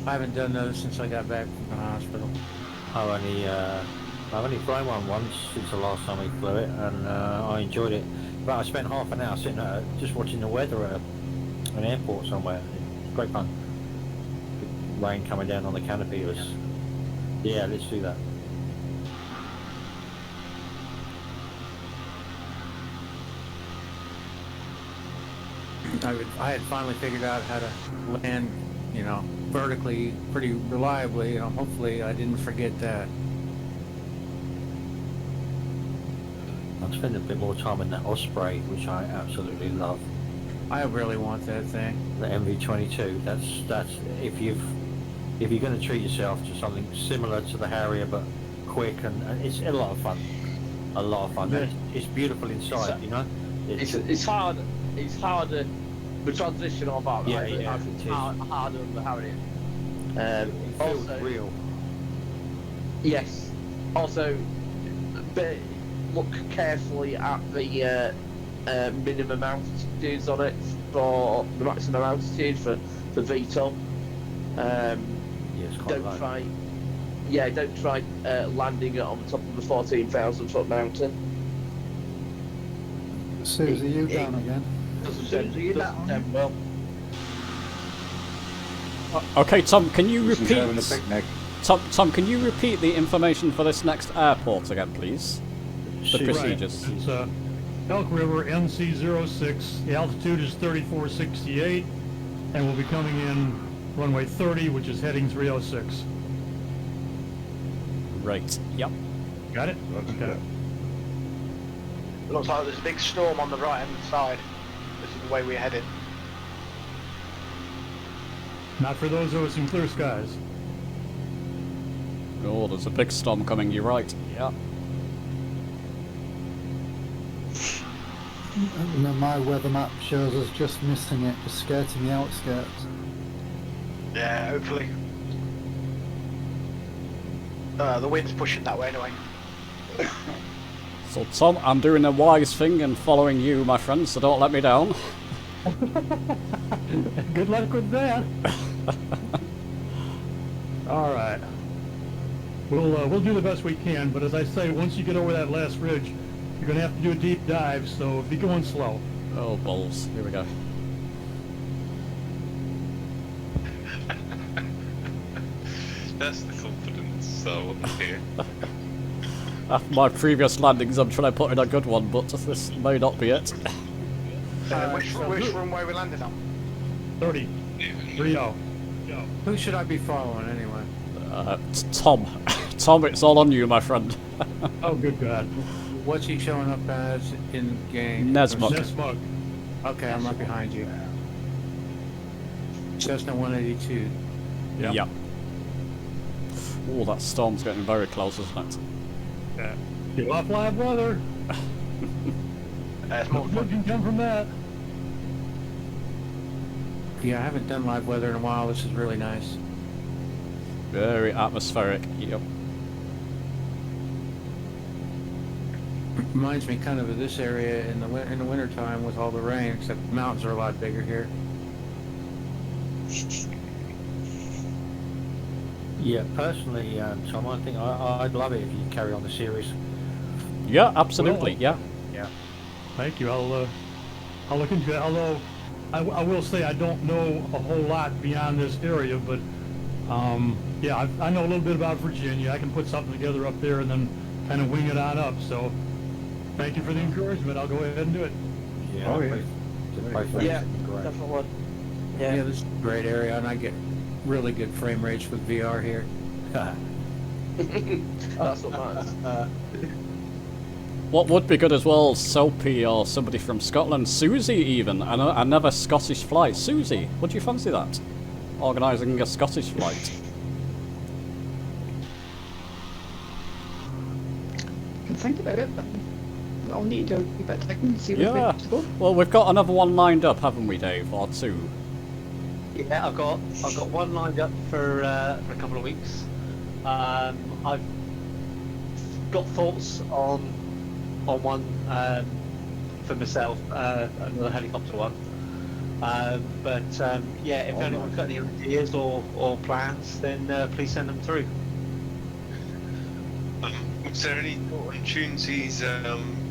I haven't done those since I got back from the hospital. I've only flown one once since the last time we flew it, and I enjoyed it. But I spent half an hour sitting at just watching the weather at an airport somewhere. It's great fun. Good rain coming down on the canopy. It was, yeah, let's do that. I had finally figured out how to land, vertically pretty reliably. Hopefully I didn't forget that. I'm spending a bit more time in that Osprey, which I absolutely love. I really want that thing. The MV22. That's if you're going to treat yourself to something similar to the Harrier but quick, and it's a lot of fun. A lot of fun. Yeah. It's beautiful inside, It's hard. It's harder. The transition of that. Yeah, I think it's harder than the Harrier. It feels Also, real. yes. Also, look carefully at the minimum altitudes on it for the maximum altitude for VTOL. It's quite low. Don't try landing it on top of the 14,000-foot mountain. Susie, you down again? Doesn't well. Okay, Tom, can you She's repeat? having a picnic. Tom, can you repeat the information for this next airport again, please? The Right. procedures. It's Elk River NC06. The altitude is 3468, and we'll be coming in runway 30, which is heading 306. Right. Yep. Got it? Okay. It looks like there's a big storm on the right hand side. This is the way we're headed. Not for those of us in clear skies. Oh, there's a big storm coming. You're right. Yeah. And my weather map shows us just missing it, just skirting the outskirts. Yeah, hopefully. The wind's pushing that way anyway. So, Tom, I'm doing a wise thing and following you, my friend, so don't let me down. Good luck with that. All right. We'll do the best we can, but as I say, once you get over that last ridge, you're going to have to do a deep dive, so be going slow. Oh, balls. Here we go. That's the confidence, so here. After my previous landings, I'm trying to put in a good one, but this may not be it. Which runway we landed on? 30. 30. Who should I be following anyway? Tom. Tom, it's all on you, my friend. Oh, good God. What's he showing up as in game? Nesmuk. Nesmuk. Okay, I'm right behind you. Cessna 182. Yep. Oh, that storm's getting very close, isn't it? Yeah. Get off live weather. No good can come from that. Yeah, I haven't done live weather in a while. This is really nice. Very atmospheric. Yep. Reminds me kind of this area in the winter time with all the rain, except the mountains are a lot bigger here. Yeah, personally, Tom, I think I'd love it if you carry on the series. Yeah, absolutely. Well, yeah. Thank you. I'll look into it. Although I will say I don't know a whole lot beyond this area, but Yeah, I know a little bit about Virginia. I can put something together up there and then kind of wing it on up. So thank you for the encouragement. I'll go ahead and do it. Yeah. Oh, yeah. Yeah, definitely. Yeah, Yeah. this is a great area, and I get really good frame rates with VR here. That's what matters. What would be good as well, Soapy or somebody from Scotland, Susie even, another Scottish flight. Susie, would you fancy that? Organising a Scottish flight. I can think about it, but I'll need to do a wee bit of digging and see where Yeah. to go. Well, we've got another one lined up, haven't we, Dave? Or two? Yeah, I've got one lined up for a couple of weeks. I've got thoughts on one for myself, another helicopter one. But yeah, if anyone's got any ideas or plans, then please send them through. Was there any thought on Tunesi's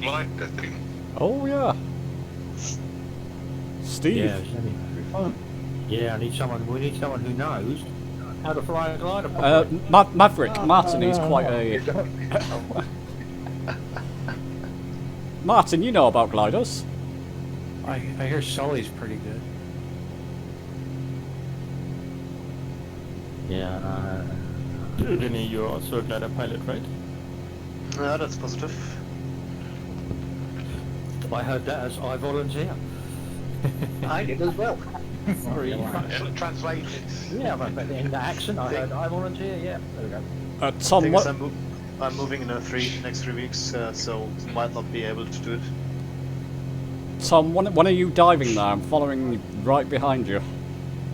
glider thing? Oh yeah. Steve. Yeah, it's gonna be fun. Yeah, we need someone who knows how to fly a glider properly. Maverick, Martin, he's quite a... Martin, you know about gliders. I hear Sully's pretty good. Yeah. Renee, you're also a glider pilot, right? No, that's positive. I heard that as I volunteer. I did as well. Sorry. Translated. Yeah, but in the accent I heard I volunteer, yeah. There we go. Tom, Thing what... is, I'm moving in the next 3 weeks, so might not be able to do it. Tom, when are you diving there? I'm following right behind you.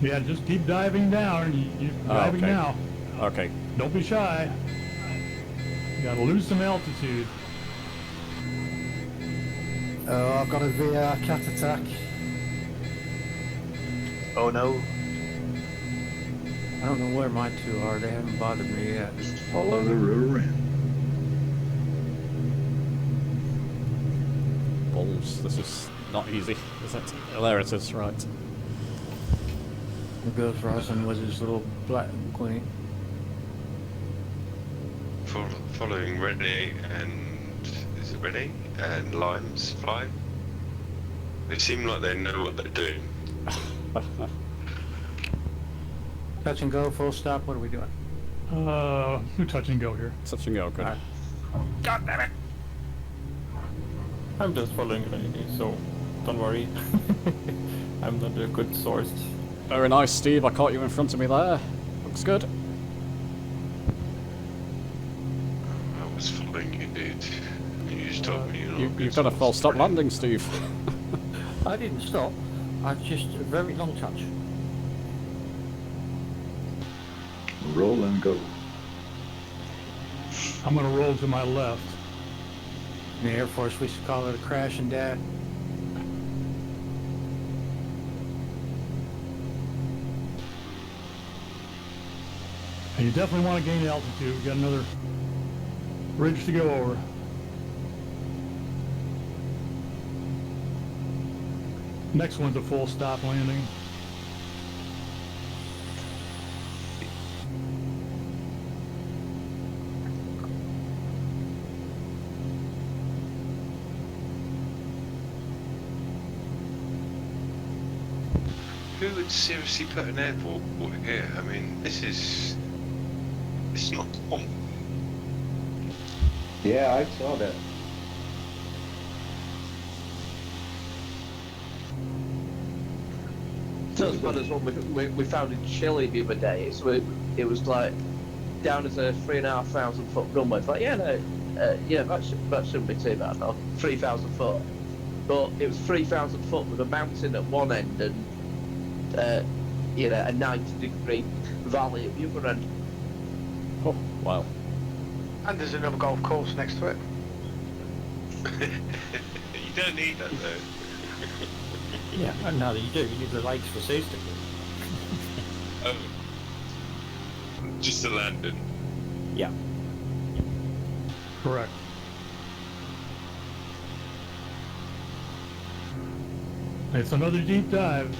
Yeah, just keep diving down. You're diving okay. now. Okay. Don't be shy. You gotta lose some altitude. Oh, I've got a VR cat attack. Oh no. I don't know where my two are. They haven't bothered me yet. Follow the river in. Balls. This is not easy, is it? Oh, there it is, right. There goes Rosin with his little black queen. Following Renee and... is it Renee? And Lime's flying. They seem like they know what they're doing. Touch and go, full stop, what are we doing? Do touch and go here. Touch and go, good. Right. God damn it! I'm just following Renee, so don't worry. I'm not a good source. Very nice, Steve. I caught you in front of me there. Looks good. I was following you, dude. You just told me You've done a full stop landing, Steve. I didn't stop. I just a very long touch. Roll and go. I'm gonna roll to my left. In the Air Force, we used to call it a crash and dad. And you definitely want to gain altitude. We've got another ridge to go over. Next one's a full stop landing. Who would seriously put an airport here? I mean, this is... it's not on. Yeah, I saw that. So as bad as one we found in Chile the other day. So it was like down as a 3,500 foot runway. It's like, yeah, no, yeah, that shouldn't be too bad. No, 3,000 foot, but it was 3,000 foot with a mountain at one end and you know, a 90-degree valley at the other end. Oh, wow. And there's another golf course next to it. You don't need that though. Yeah, no, you do. You need the lakes for sea stickers. Oh. Just a landing. Yeah. Correct. It's another deep dive.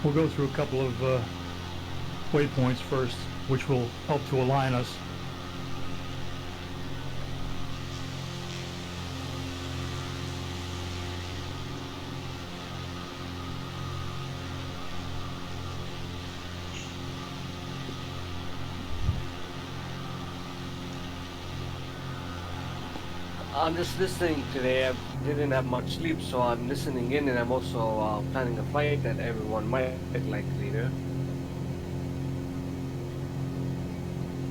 We'll go through a couple of waypoints first, which will help to align us. I'm just listening today. I didn't have much sleep, so I'm listening in, and I'm also planning a flight that everyone might like later.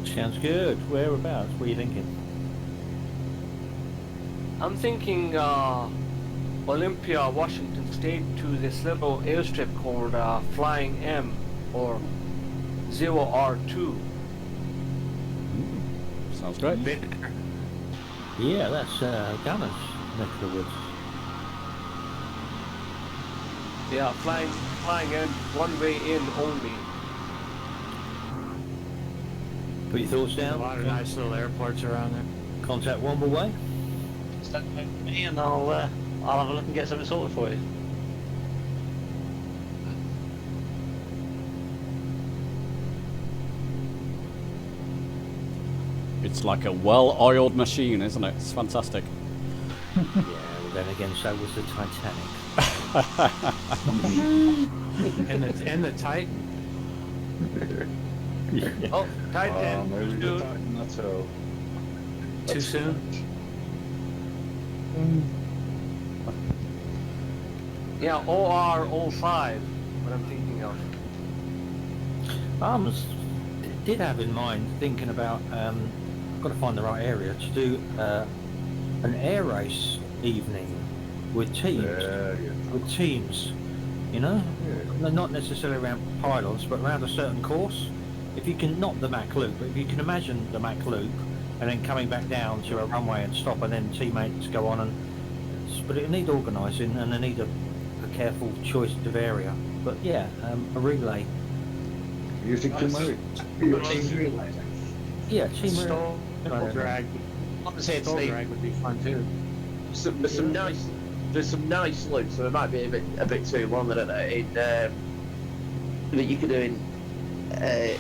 Sounds good. Whereabouts? What are you thinking? I'm thinking Olympia, Washington State, to this little airstrip called Flying M, or 0R2. Sounds great. Yeah, that's Gunner's neck of the woods. Yeah, flying in, one way in only. Put your thoughts down. A lot of nice little airports around there. Contact Wombleway. Start with me and I'll have a look and get something sorted for you. It's like a well-oiled machine, isn't it? It's fantastic. Yeah, well then again, so was the Titanic. and the Titan. Oh, Titan. Maybe the Titan, not so. Too soon? Yeah, OR05, what I'm thinking of. Did have in mind thinking about got to find the right area to do an air race evening with teams. With teams, you know, not necessarily around pylons, but around a certain course. If you can, not the Mach Loop, but if you can imagine the Mach Loop, and then coming back down to a runway and stop, and then teammates go on but it need organising, and they need a careful choice of area. But yeah, a relay. Using team relay. Yeah, team Stall relay. drag. Stall drag would be fun too. There's some nice loops, so it might be a bit too long, I don't know. That you could do in the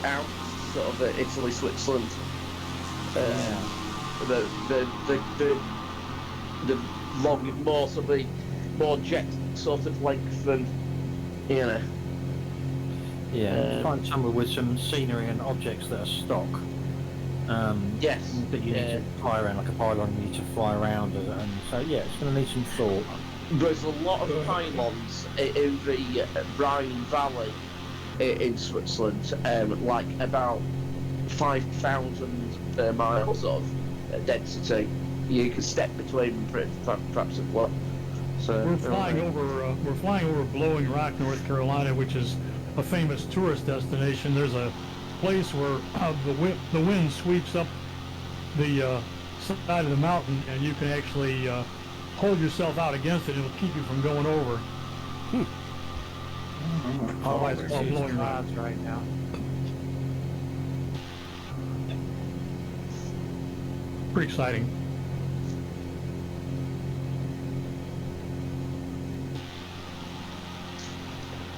Alps, sort of Italy, Switzerland. The long, more jet sort of length than, you know. Yeah, find somewhere with some scenery and objects that are stock. Yes. That you need to fly around, like a pylon, you need to fly around, and so yeah, it's going to need some thought. There's a lot of pylons in the Rhine Valley in Switzerland, like about 5,000 miles of density. You can step between them perhaps as well. So we're flying over Blowing Rock, North Carolina, which is a famous tourist destination. There's a place where the wind sweeps up the side of the mountain, and you can actually hold yourself out against it. It'll keep you from going over. Otherwise, it's called blowing rods right now. Pretty exciting.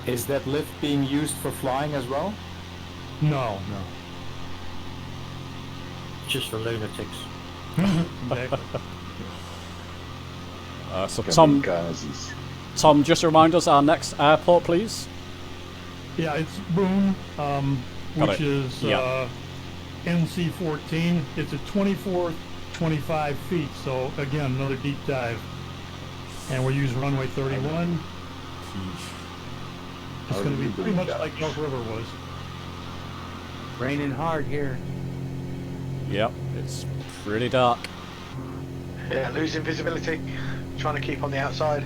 Is that lift being used for flying as well? No. Just for lunatics. Exactly. So Tom, just remind us our next airport, please. Yeah, it's Boone, which is NC-14. It's at 24-25 feet, so again, another deep dive. And we'll use runway 31. It's going to be pretty much like Elk River was. Raining hard here. Yep, it's pretty dark. Yeah, losing visibility. Trying to keep on the outside.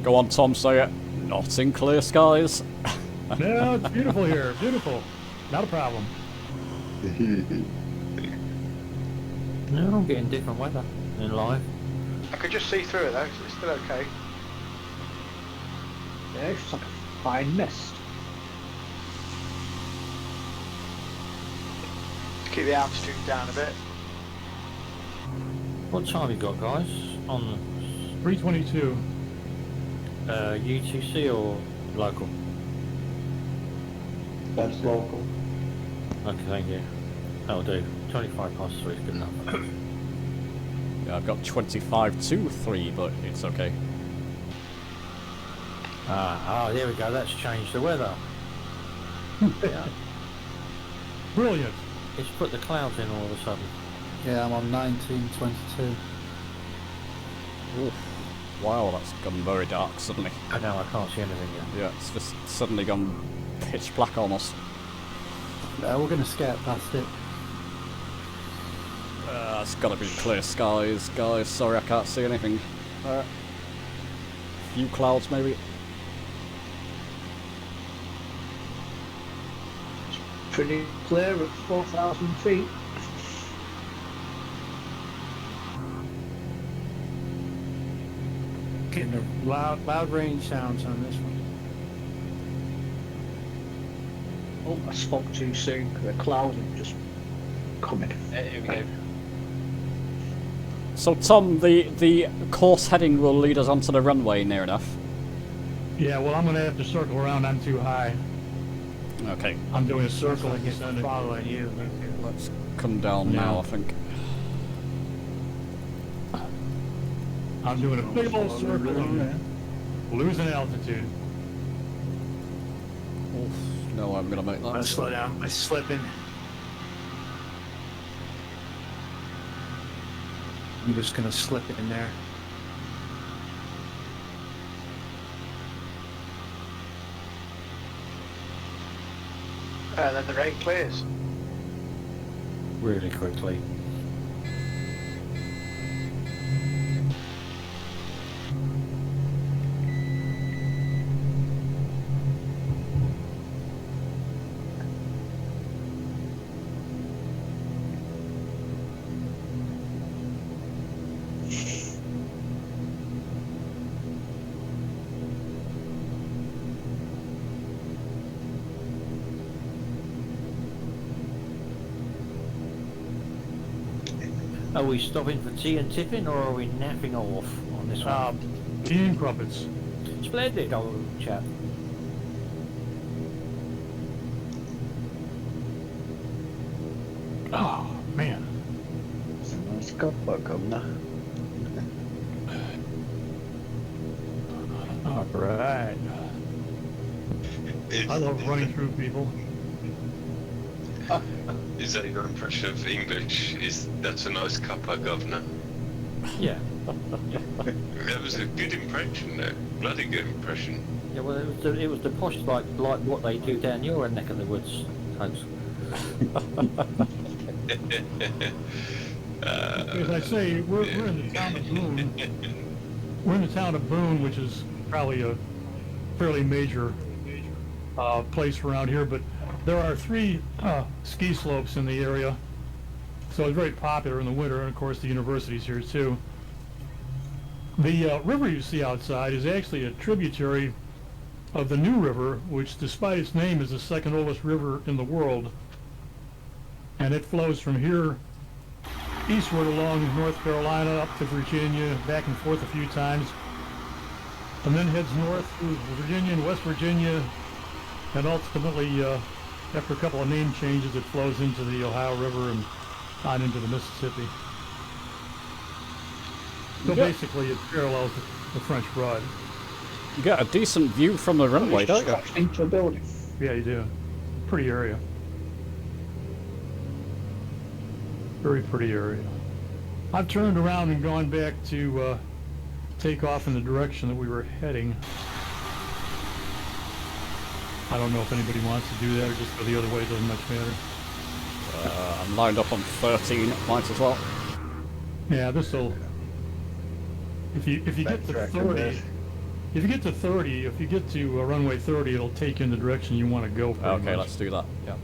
Go on, Tom, say it. Not in clear skies. No, it's beautiful here. Beautiful. Not a problem. No, I'm getting different weather in live. I could just see through it though, so it's still okay. Yeah, it's like a fine mist. To keep the altitude down a bit. What time you got, guys? On the 3:22. UTC or local? That's local. Okay, thank you. That'll do. 25 past 3 is good enough. Yeah, I've got 25 to 3, but it's okay. There we go. That's changed the weather. Yeah. Brilliant. It's put the clouds in all of a sudden. Yeah, I'm on 1922. Oof. Wow, that's gone very dark suddenly. I know, I can't see anything yet. Yeah, it's just suddenly gone pitch black almost. No, we're going to skate past it. It's gotta be clear skies, guys. Sorry, I can't see anything. Few clouds, maybe. Pretty clear at 4,000 feet. Getting the loud range sounds on this one. Oh, I spoke too soon. The clouds are just coming. Here we go. So, Tom, the course heading will lead us onto the runway near enough. Yeah, well, I'm going to have to circle around. I'm too high. Okay. I'm doing a circle. I guess I'm following you. Let's come down now, I think. I'm doing a big old circle. Losing altitude. Oof, no, I'm going to make that. I'm going to slow down. I'm slipping. I'm just going to slip it in there. And then the rain clears. Really quickly. Are we stopping for tea and tiffin, or are we napping off on this one? Tea and crumpets. Splendid, old chap. Oh, man. Nice copper, Governor. All right. I love running through people. Is that your impression of English? That's a nice cuppa, Governor? Yeah. That was a good impression, though. Bloody good impression. Yeah, well, it was the posh like what they do down your neck of the woods, folks. As I say, we're in the town of Boone. We're in the town of Boone, which is probably a fairly major place around here, but there are 3 ski slopes in the area, so it's very popular in the winter, and of course the university's here too. The river you see outside is actually a tributary of the New River, which despite its name is the 2nd oldest river in the world, and it flows from here eastward along North Carolina up to Virginia, back and forth a few times, and then heads north through Virginia and West Virginia, and ultimately after a couple of name changes, it flows into the Ohio River and on into the Mississippi. So basically, it parallels the French Broad. You get a decent view from the runway, don't you? Into a building. Yeah, you do. Pretty area. Very pretty area. I've turned around and gone back to take off in the direction that we were heading. I don't know if anybody wants to do that or just go the other way, it doesn't much matter. I'm lined up on 13, might as well. Yeah, this'll... If you get to 30, if you get to runway 30, it'll take you in the direction you want to go. Okay, let's do that. Yeah.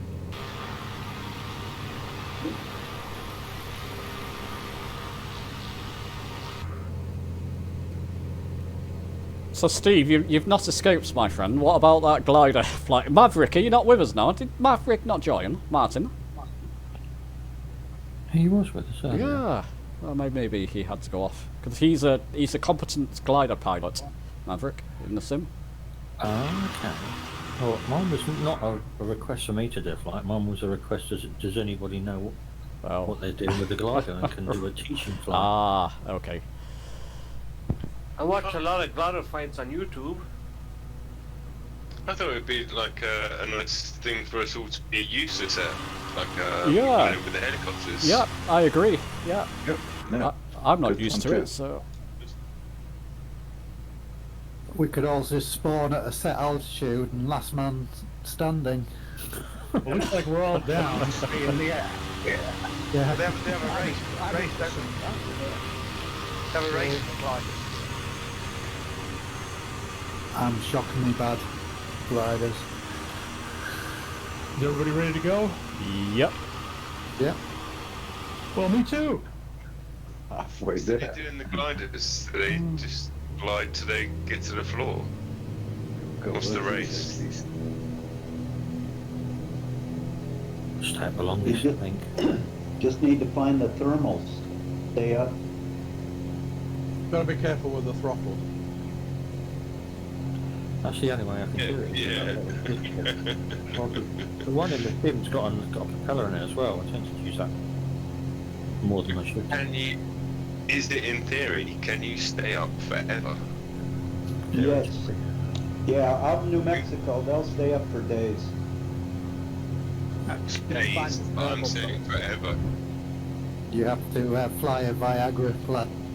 So Steve, you've not escaped, my friend. What about that glider flight? Maverick, are you not with us now? Did Maverick not join? Martin? He was with us, yeah. Well, maybe he had to go off. Because he's a competent glider pilot. Maverick, in the sim. Okay. Well, mine was not a request for me to do a flight. Mine was a request. Does anybody know what they're doing with the glider and can do a teaching flight? Ah, okay. I watch a lot of glider fights on YouTube. I thought it would be like a nice thing for us all to be used to, like Yeah. with the helicopters. Yeah, I agree. Yeah. Yep. Yeah. I'm not Good used to one, it, so. We could all just spawn at a set altitude and last man standing. It looks like we're all down. In the air. Yeah. They have a race, don't they? They have a race for gliders. I'm shockingly bad gliders. Is everybody ready to go? Yep. Yep. Well, me too. Halfway They're there. doing the gliders. They just glide till they get to the floor. What's the race? Just take the longest, I think. Just need to find the thermals. Stay up. Gotta be careful with the throttle. That's the only way I can do it. Yeah. Well, the one in the sim's got a propeller in it as well. I tend to use that more than I should. Can you? Is it in theory? Can you stay up forever? Yes. Yeah, out in New Mexico, they'll stay up for days. Days. I'm saying forever. You have to fly a Viagra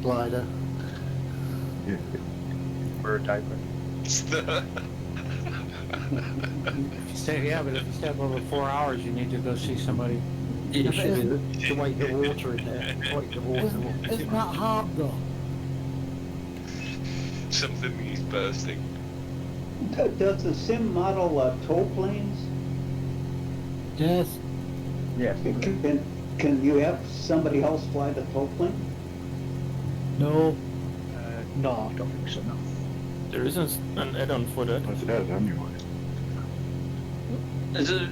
glider. For a diaper. Yeah, but if you stay up over 4 hours, you need to go see somebody. You should to wait the water in there. Wait the water. Isn't that hard though? Something is bursting. Does the sim model tow planes? Yes. Yes. Can you have somebody else fly the tow plane? No. No, I don't think so, no. There isn't an add-on for that. It does anyway. Is it?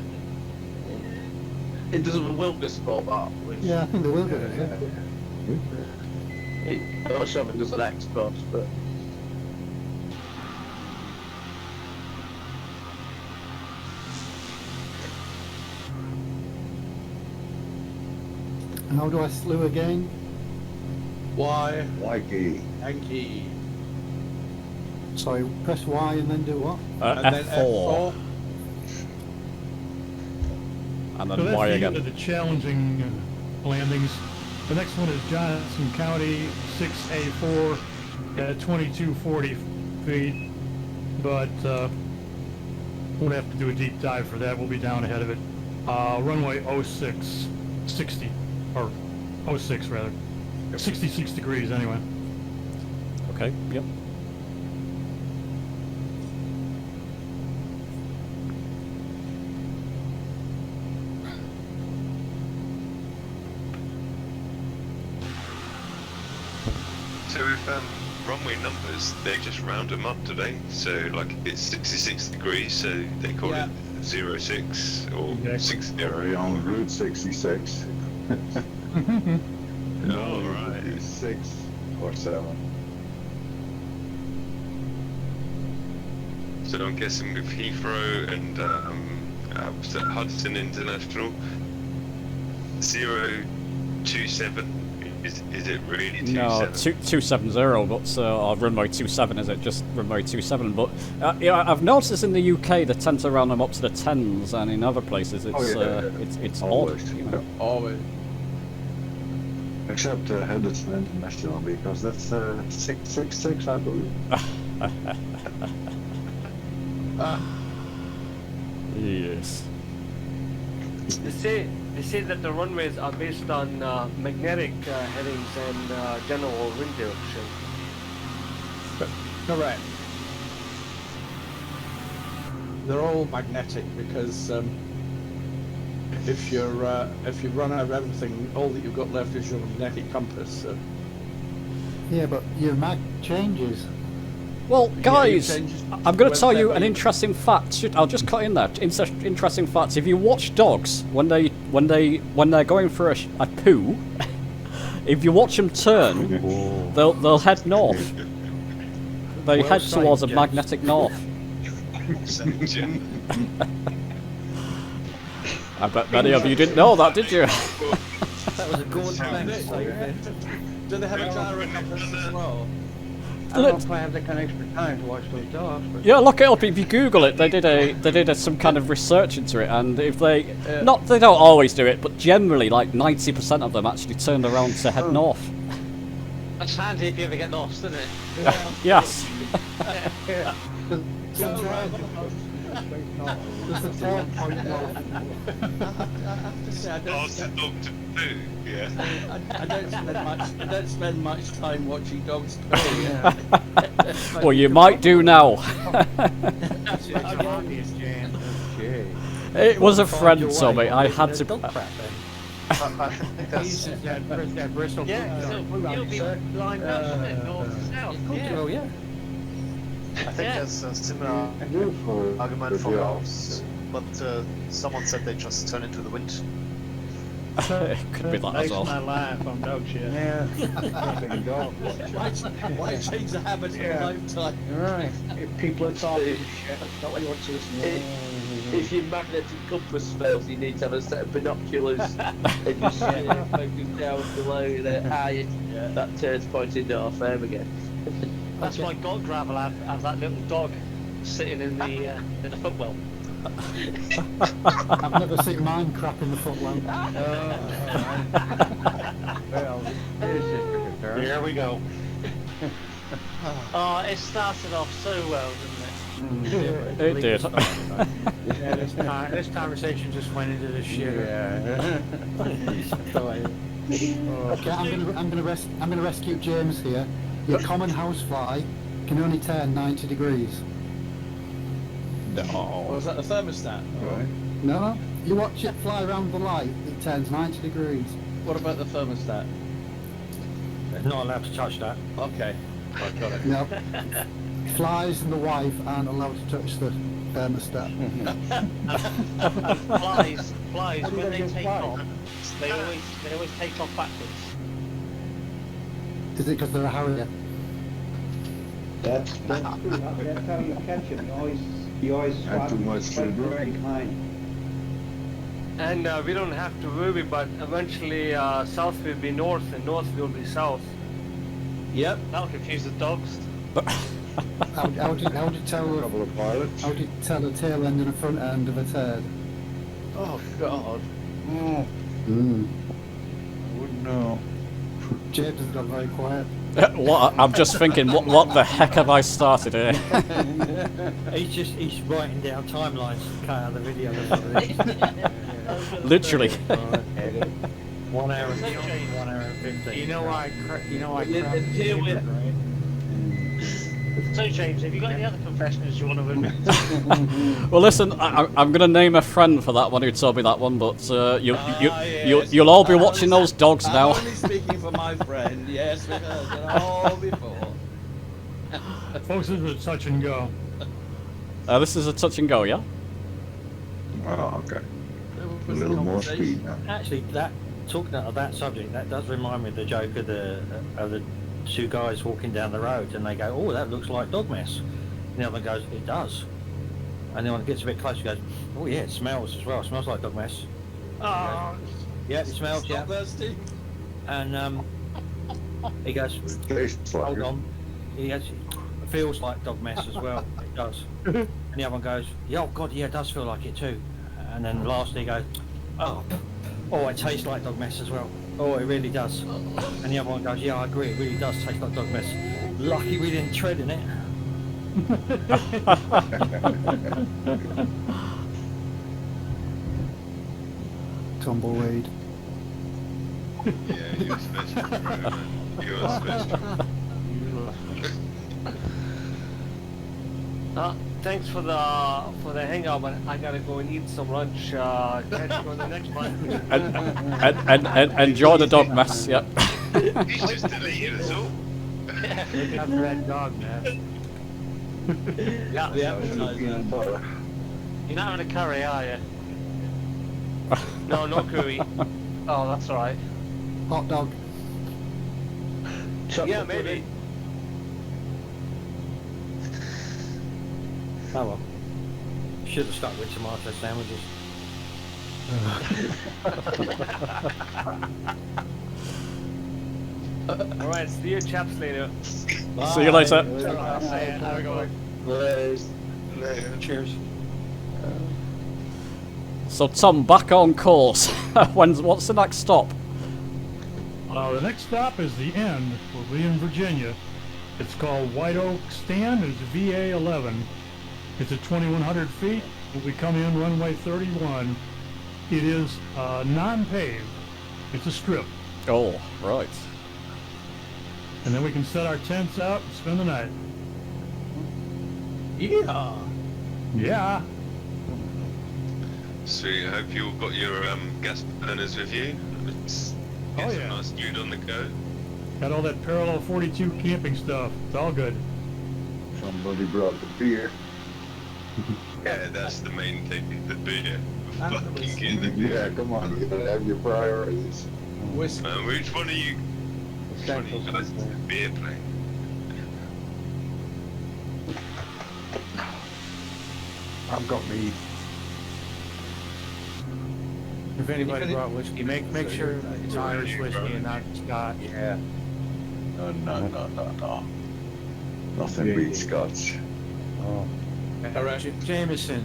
It doesn't Wilkes sport that? Yeah, I think they will do it. I'm not sure if it does an Xbox, but. How do I slew again? Y. Y key. Yankee. Sorry, press Y and then do what? And then F4. And then So that's Y the again. end of the challenging landings. The next one is Johnson County 6A4 at 2240 feet, but won't have to do a deep dive for that. We'll be down ahead of it. Runway 06, 60, or 06 rather, 66 degrees anyway. Okay, yep. So with runway numbers, they just round them up today. So like it's 66 degrees, so they call it 06 or 60. We're on Route 66. Oh, right. 6 or 7. So I'm guessing with Heathrow and was that Huddison International 027. Is it really 27? No, 270, but or runway 27, is it just runway 27? But yeah, I've noticed in the UK they tend to round them up to the 10s, and in other places it's it's Always. odd. You know? Always. Except Huddison International, because that's 666, I believe. Yes. They say that the runways are based on magnetic headings and general wind direction. Correct. They're all magnetic because if you run out of everything, all that you've got left is your magnetic compass. So. Yeah, but your mag changes. Well, guys, changes I'm going to tell when you they're an being- interesting fact. I'll just cut in there. Interesting facts. If you watch dogs when they're going for a poo, if you watch them turn, they'll head north. They Well head sighted, towards a James. magnetic north. I bet many of you didn't know that, did you? That was a good thing. Do they have a gyro compass as well? I don't know if I have that kind of extra time to watch those dogs. But Yeah, look it up. If you Google it, they did some kind of research into it, and if they they don't always do it, but generally like 90% of them actually turned around to head north. That's handy if you ever get lost, isn't it? Yes. There's a 4 point north. I have to say, I Ask the dog to poo, yeah. I don't spend much time watching dogs poo. Yeah. Well, you might do now. It's obvious, James. It was a friend, Tommy. I had to. I think that's That Bristol. Yeah, so you'll be lined up, isn't it? North to south. Yeah. I think that's a similar argument for dogs, but someone said they just turn into the wind. It could be that as Based well. my life on dog shit. yeah. Why change the habits of a lifetime? Right. If people are talking shit, that's not what you want to listen to. If your magnetic compass fails, you need to have a set of binoculars and just focus down below the eye. That turns pointing north. There we go. That's why God Gravel have that little dog sitting in the footwell. I've never seen mine crap in the footwell. Well, this is the concern. Here we go. Oh, it started off so well, didn't it? It did. Yeah, this conversation just went into the shitter. Okay, I'm gonna rescue James here. Your common housefly can only turn 90 degrees. Was that the thermostat? Right. No, you watch it fly around the light, it turns 90 degrees. What about the thermostat? Not allowed to touch that. Okay, I got it. No, flies and the wife aren't allowed to touch the thermostat. Flies when they take off, they always take off backwards. Is it because they're a harrier? That's true. That's how you catch them. You always swap too much to do. right behind. And we don't have to worry, but eventually south will be north and north will be south. Yep. That'll confuse the dogs. How do you tell? Couple of pilots. How do you tell a tail end and a front end of a turd? Oh God. I wouldn't know. James has got very quiet. What? I'm just thinking, what the heck have I started here? He's writing down timelines to cut out the video. Literally. 1 hour and 1 hour and 15. You know why I Deal with. right? So James, have you got any other confessions you want to admit? Well, listen, I'm going to name a friend for that one who told me that one, but Yes. you'll all be watching those dogs now. I'm only speaking for my friend. Yes, we heard it all before. Folks, this is a touch and go. This is a touch and go, yeah? Oh, okay. A little more speed now. Actually, talking of that subject, that does remind me of the joke of the two guys walking down the road, and they go, "Oh, that looks like dog mess." And the other one goes, "It does." And the one gets a bit closer, goes, "Oh yeah, it smells as well. It smells like dog mess." Oh, Yeah, it smells. Yeah. Thirsty. And he goes, Tastes like "Hold it. on." He goes, "It feels like dog mess as well." It does. And the other one goes, "Yeah, oh God, yeah, it does feel like it too." And then lastly, he goes, "Oh, it tastes like dog mess as well. Oh, it really does." And the other one goes, "Yeah, I agree, it really does taste like dog mess. Lucky we didn't tread in it." Tumbleweed. Yeah, you're supposed to be right, man. You're supposed to. Thanks for the hangout, but I gotta go and eat some lunch. Catch you on the next one. And enjoy the dog mess, yep. He's just deleted us all. Look after that dog, man. yeah. Yeah. You're not having a curry, are you? No, no curry. Oh, that's all right. Hot dog. Yeah, maybe. Oh well. Should have stuck with tomato sandwiches. Alright, see you chaps later. See you later. Have a good one. Cheers. So Tom, back on course. What's the next stop? The next stop is the end. We'll be in Virginia. It's called White Oak Stand. It's VA 11. It's at 2,100 feet. We come in runway 31. It is non-paved. It's a strip. Oh, right. And then we can set our tents out and spend the night. Yeah. Yeah. Sweet, I hope you all got your gas burners with you. It's Oh, some yeah. nice food on the go. Got all that parallel 42 camping stuff. It's all good. Somebody brought the beer. Yeah, that's the main thing, the beer. And the Fucking whiskey. get the beer. Yeah, come on, you gotta have your priorities. Whiskey. Which one of you guys is the beer playing? I've got me. If anybody brought whiskey, make sure it's Irish whiskey and not Scotch. Yeah. No. Nothing beats Scotch. Oh. Jameson.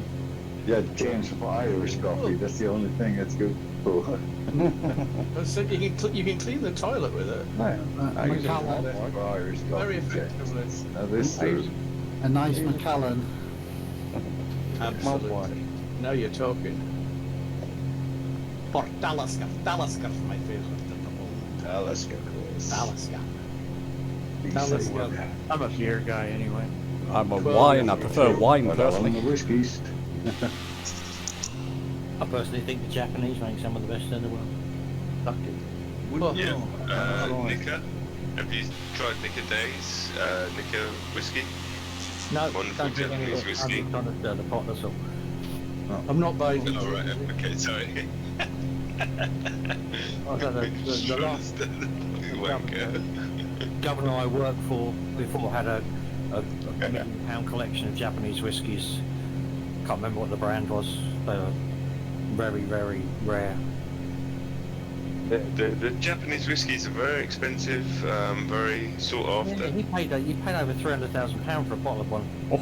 Yeah, James for Irish coffee. That's the only thing that's good. So you can clean the toilet with it. I use that for Irish coffee. Very effectively. Now this is A nice Macallan. Absolutely. Now you're talking. Or Dalaska. Dalaska's my favourite at the moment. Alaska. Dalaska. Dalaska. I'm a beer guy anyway. I'm a wine. I prefer wine personally. The whiskeys. I personally think the Japanese make some of the best in the world. Yeah. Nika, have you tried Nika Days? Nika whiskey? No, Wonderful don't drink any Japanese of it. whiskey. I'm trying to the pot, that's all. I'm not buying it. Oh, right, okay, sorry. The last governor I worked for before had a £1 million collection of Japanese whiskies. Can't remember what the brand was. They were very, very rare. The Japanese whiskies are very expensive, very sought after. He paid over £300,000 for a bottle of one. Oh,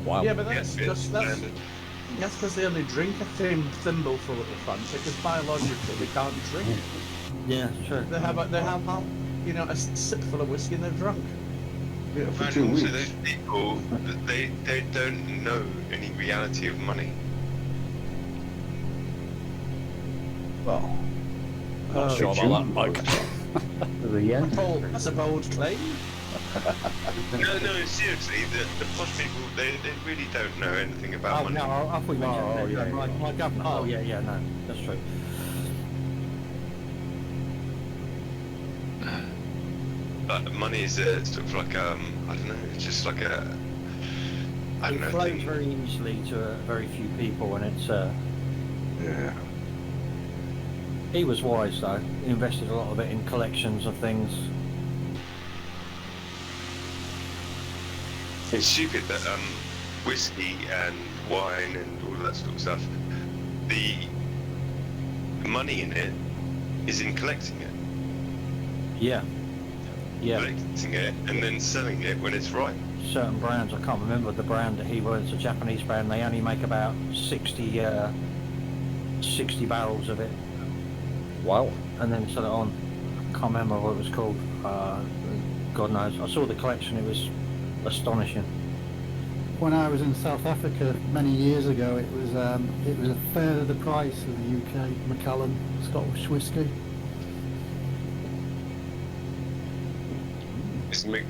wow. Yeah, but that's because they only drink a thin thimble full at the front because biologically they can't drink. Yeah, sure. They have a sip full of whiskey and they're drunk. Yeah, for And 2 also weeks. those people, they don't know any reality of money. Well, Not sure about that, Mike. That's a bold claim. No, seriously, the posh people, they really don't know anything about money. No, I thought you meant my governor. Oh, yeah, no, that's true. But money is sort of like, I don't know, it's just like a, I don't It know, flows thing. very easily to very few people, and it's. yeah. He was wise though. He invested a lot of it in collections of things. It's stupid that whiskey and wine and all that sort of stuff, the money in it is in collecting it. Yeah. Yeah. Collecting it and then selling it when it's right. Certain brands, I can't remember the brand that he was. It's a Japanese brand. They only make about 60 barrels of it. Wow. And then sell it on. Can't remember what it was called. God knows. I saw the collection. It was astonishing. When I was in South Africa many years ago, it was a third of the price of the UK Macallan Scottish whisky.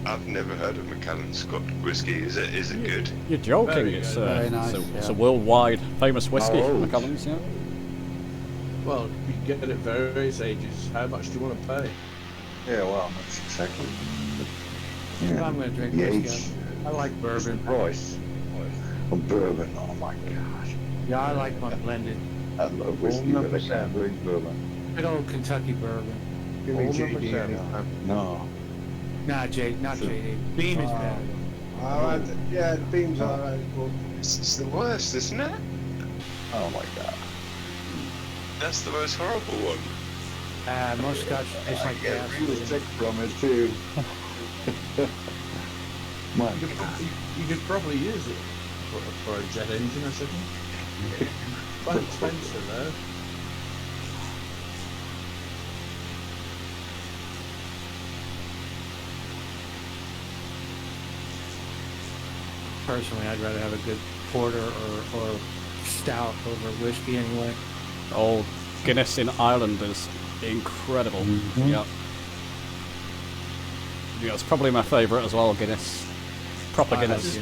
I've never heard of Macallan Scotch whiskey. Is it good? You're joking. Very It's, good. Very nice, it's a yeah. worldwide famous whiskey, Oh. Macallan's, yeah. Well, you can get it at various ages. How much do you want to pay? Yeah, well, that's exactly. If I'm going to drink whiskey, I like bourbon. Price. Oh, bourbon, oh my gosh. Yeah, I like my blended. I love whiskey, but I can't drink bourbon. Good old Kentucky bourbon. Give me Old JD number 7. anytime. No. Not JD. Beam is better. I Yeah, the beam's alright, but It's the worst, isn't it? oh my god. That's the most horrible one. Most Scotch tastes like gas. Really sick from it too. My You could probably use it for a jet engine or something. Quite expensive though. Personally, I'd rather have a good porter or stout over whiskey anyway. Oh, Guinness in Ireland is incredible. Yep. Yeah, it's probably my favourite as well, Guinness. Proper Guinness.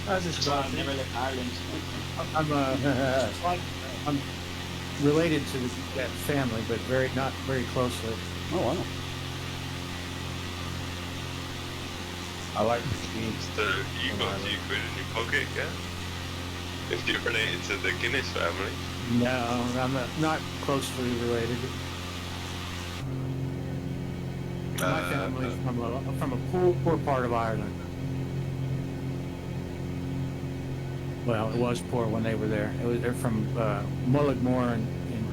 I just I've never left Ireland. I'm related to that family, but not very closely. Oh wow. I like So you got a few quid in your pocket, yeah? If you're related to the Guinness family. No, I'm not closely related. My family's from a poor part of Ireland. Well, it was poor when they were there. They're from Mullaghmore in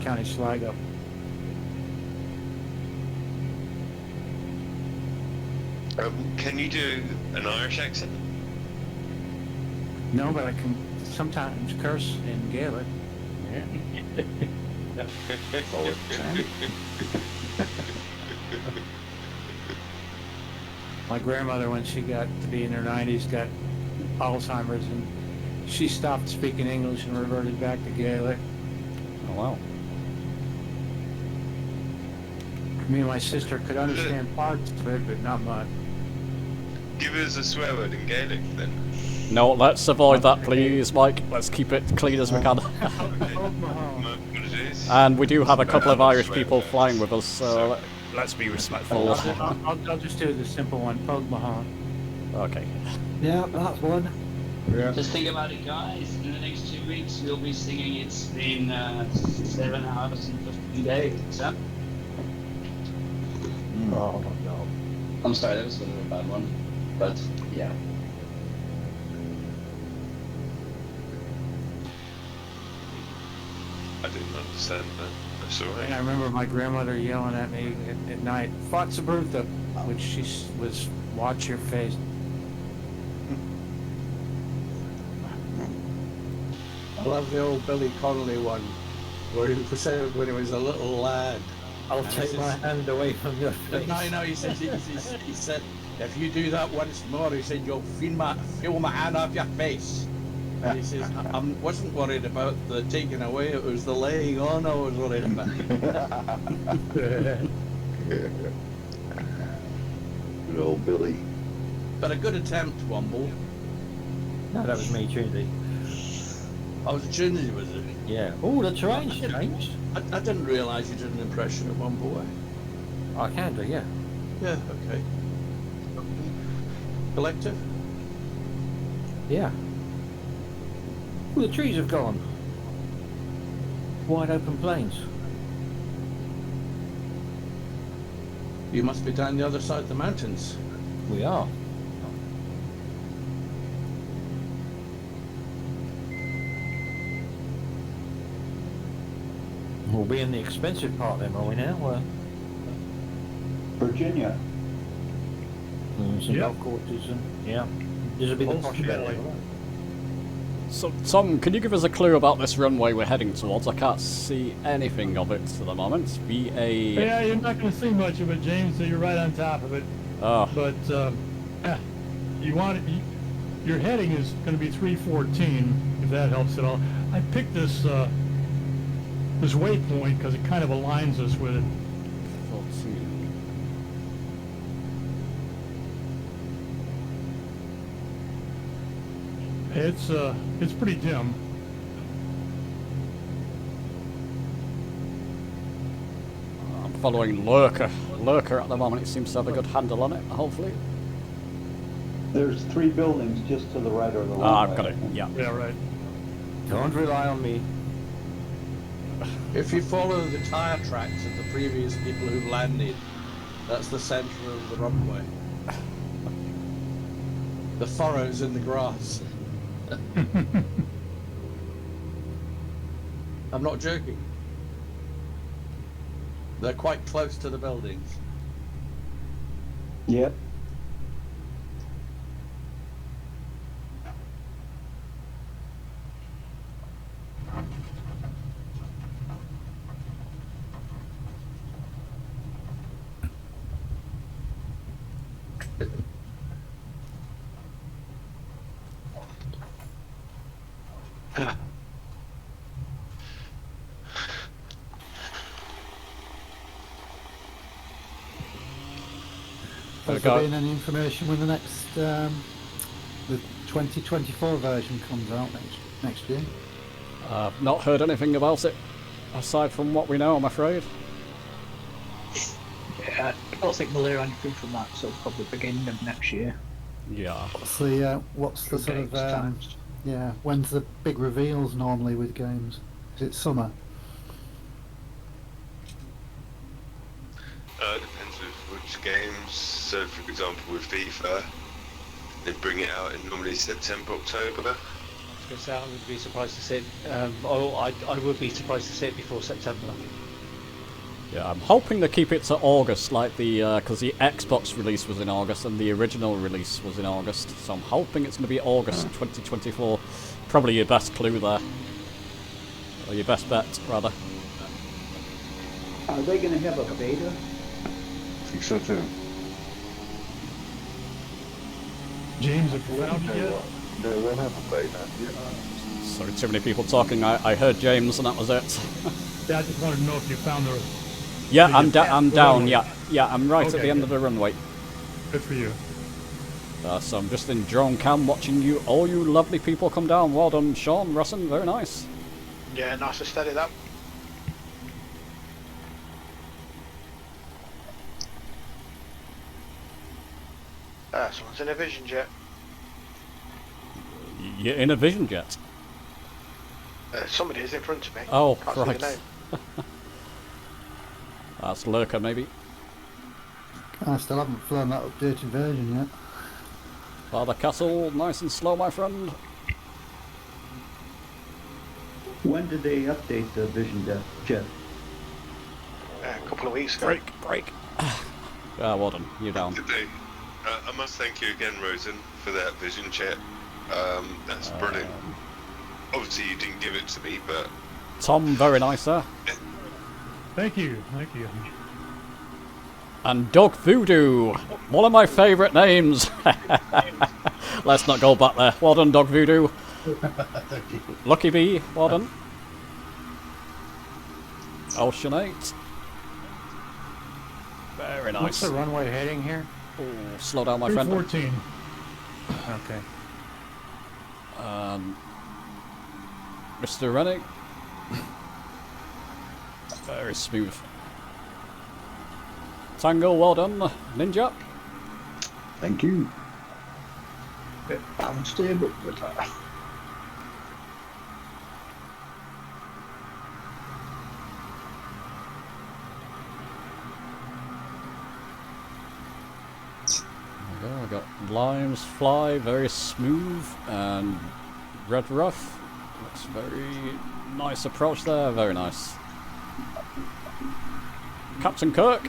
County Sligo. Can you do an Irish accent? No, but I can sometimes curse in Gaelic. My grandmother, when she got to be in her 90s, got Alzheimer's, and she stopped speaking English and reverted back to Gaelic. Oh wow. Me and my sister could understand parts of it, but not much. Give us a swear word in Gaelic then. No, let's avoid that, please, Mike. Let's keep it clean as we can. And we do have a couple of Irish people flying with us, so let's be respectful. I'll just do the simple one, Pog Mahan. Okay. Yeah, that's one. Yeah. Just think about it, guys. In the next 2 weeks, we'll be singing It's Been 7 hours and 15 days. Yeah? Oh no. I'm sorry, that was sort of a bad one. But, yeah. I didn't understand that. That's alright. And I remember my grandmother yelling at me at night, Forza Brutha, which she was, watch your face. I love the old Billy Connolly one, where he said when he was a little lad. I'll take my hand away from your face. No, he said, if you do that once more, he said, you'll feel my hand off your face. And he says, I wasn't worried about the taking away, it was the laying on I was worried about. Good old Billy. But a good attempt, Womble. No, that was me, Trinity. I was a Trinity, was it? Yeah. Oh, the terrain's changed. I didn't realise you did an impression of Womble. I can do, yeah. Yeah, okay. Collective? Yeah. Oh, the trees have gone. Wide open plains. You must be down the other side of the mountains. We are. We'll be in the expensive part then, are we now? Virginia. Some golf courses and yeah. This will be the posh area. So, Tom, can you give us a clue about this runway we're heading towards? I can't see anything of it at the moment. Yeah, you're not going to see much of it, James, so you're right on top of it. Oh. But, yeah, your heading is going to be 314, if that helps at all. I picked this this waypoint because it kind of aligns us with it. 14. It's pretty dim. I'm following Lurker at the moment. It seems to have a good handle on it, hopefully. There's 3 buildings just to the right or the left. Ah, I've got it, yeah. Yeah, right. Don't rely on me. If you follow the tyre tracks of the previous people who've landed, that's the centre of the runway. the furrows in the grass. I'm not joking. They're quite close to the buildings. Yep. Has there been any information when the next, the 2024 version comes out next year? I've not heard anything about it, aside from what we know, I'm afraid. Yeah, I don't think we'll hear anything from that till probably beginning of next year. Yeah. What's the sort of, yeah, when's the big reveals normally with games? Is it summer? Depends with which games. So, for example, with FIFA, they bring it out in normally September, October. I was going to say, I would be surprised to see it. I would be surprised to see it before September. Yeah, I'm hoping to keep it to August, like because the Xbox release was in August and the original release was in August, so I'm hoping it's going to be August 2024. Probably your best clue there. Or your best bet, rather. Are they going to have a beta? I think so too. James, have you found it yet? They won't have a beta. Sorry, too many people talking. I heard James and that was it. Yeah, I just wanted to know if you found the... Yeah, I'm down, yeah. Yeah, I'm right at the end of the runway. Good for you. So I'm just in drone cam watching you, all you lovely people come down. Well done, Sean, Russin, very nice. Yeah, nice to steady that. Someone's in a vision jet. You're in a vision jet? Somebody is in front of me. Oh, Can't see the Christ. name. That's Lurker, maybe. I still haven't flown that updated version yet. Father Castle, nice and slow, my friend. When did they update the Vision jet? A couple of weeks ago. Break. Ah, well done. You're down. Did they? I must thank you again, Rosen, for that vision chat. That's brilliant. Obviously, you didn't give it to me, but... Tom, very nice, sir. Thank you. And Dog Voodoo, one of my favourite names. Let's not go back there. Well done, Dog Voodoo. Lucky Bee, well done. Ocean 8. Very nice. What's the runway heading here? Oh, slow down, my friend. 314. Okay. Mr. Rennick. Very smooth. Tango, well done. Ninja. Thank you. Bit unstable, but there we go. I got Limes Fly, very smooth, and Red Ruff. Looks very nice approach there, very nice. Captain Kirk.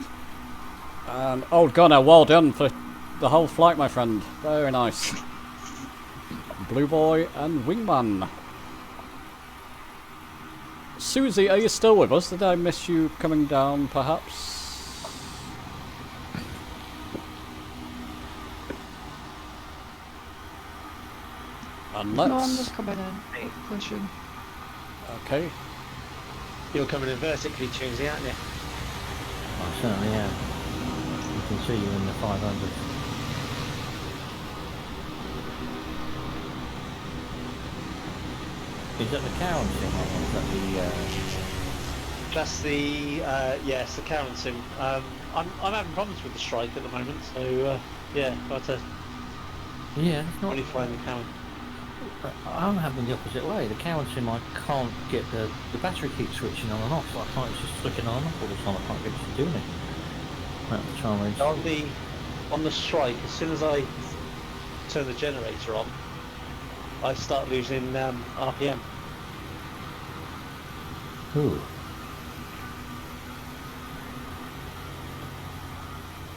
And Old Gunner, well done for the whole flight, my friend. Very nice. Blue Boy and Wingman. Susie, are you still with us? Did I miss you coming down, perhaps? Unless... No, I'm just coming in. Pushing. Okay. You're coming in vertically, Tuesday, aren't you? I certainly am. You can see you in the 500. Is that the Cowan sim? Or is that the... That's the, yes, the Cowan sim. I'm having problems with the strike at the moment, so, yeah, got to... Yeah, it's not... Only flying the Cowan. I'm having the opposite way. The Cowan sim, I can't get the battery keeps switching on and off. I can't, it's just flicking on and off all the time. I can't get it to do anything. That's the challenge. On the strike, as soon as I turn the generator on, I start losing RPM. Ooh.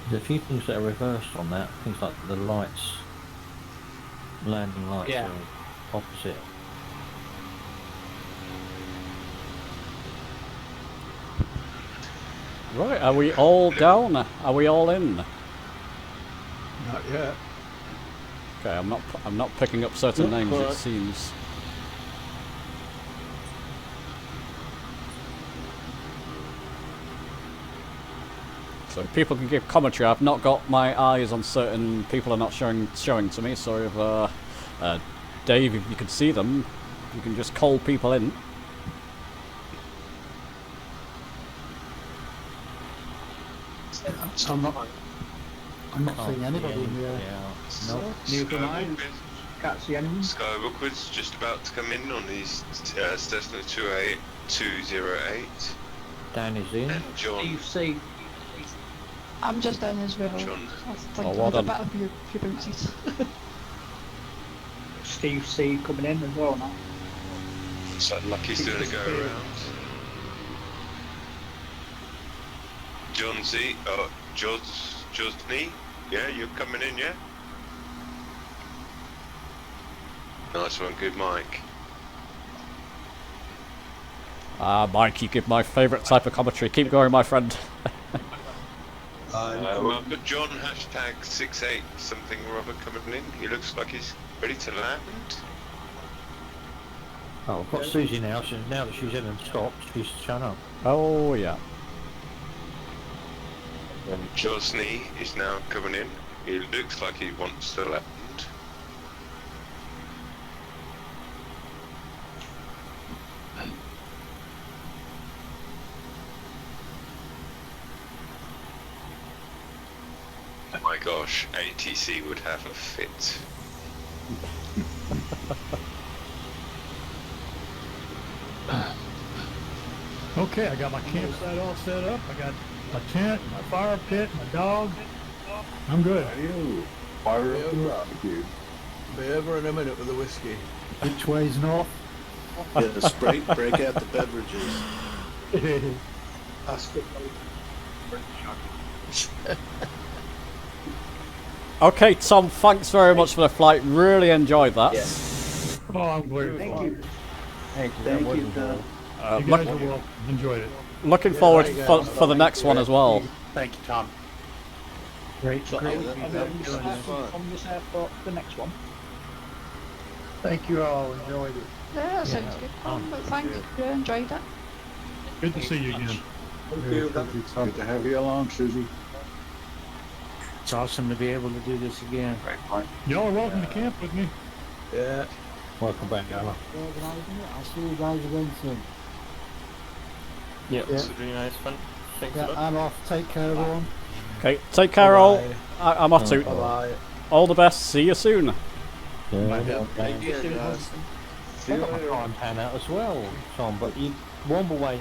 There's a few things that are reversed on that, things like the lights, landing lights Yeah. are opposite. Right, are we all down? Are we all in? Not yet. Okay, I'm not picking up certain Not names, it quite. seems. So people can give commentary. I've not got my eyes on certain people are not showing to me. So if Dave, if you can see them, you can just call people in. I'm not seeing anybody in the air. No. Neither am I. Can't see anyone. Skywalker's just about to come in on his Cessna 208. Dan is in. And John. Steve C. I'm just in as well. John. I think Oh, well I've got a done. bit of few bounces. Steve C coming in as well now. So Lucky's doing a go around. John Z. Josny. Yeah, you're coming in, yeah? Nice one, good Mike. Mike, you give my favourite type of commentary. Keep going, my friend. Well, but John hashtag 68 something or other coming in. He looks like he's ready to land. Oh, I've got Susie now, so now that she's in and stopped, she's shown up. Oh yeah. And Josny is now coming in. He looks like he wants to land. Oh my gosh, ATC would have a fit. Okay, I got my campsite all set up. I got my tent, my fire pit, my dog. I'm good. Fire up the barbecue. Be over in a minute with the whiskey. Which way's north? Yes, break out the beverages. Okay, Tom, thanks very much for the flight. Really enjoyed that. Oh, I'm glad. Thank you. Thank you. Thank you. You guys are well. Enjoyed it. Looking forward for the next one as well. Thank you, Tom. Great. So Yeah, I'll that be was fun. on this airport the next one. Thank you all. Enjoyed it. Yeah, that sounds good. But thank you. Yeah, enjoyed it. Good to see you again. Good to have you along, Susie. It's awesome to be able to do this again. Y'all are welcome to camp with me. Yeah. Welcome back, Alan. I'll see you guys again soon. Yeah, it's really nice fun. Thanks a Yeah, lot. I'm off. Take care, everyone. Okay, take care, all. I'm off to. Bye-bye. All the best. See you soon. Yeah, Thank you, guys. I got my prime pan out as well, Tom, but you womble away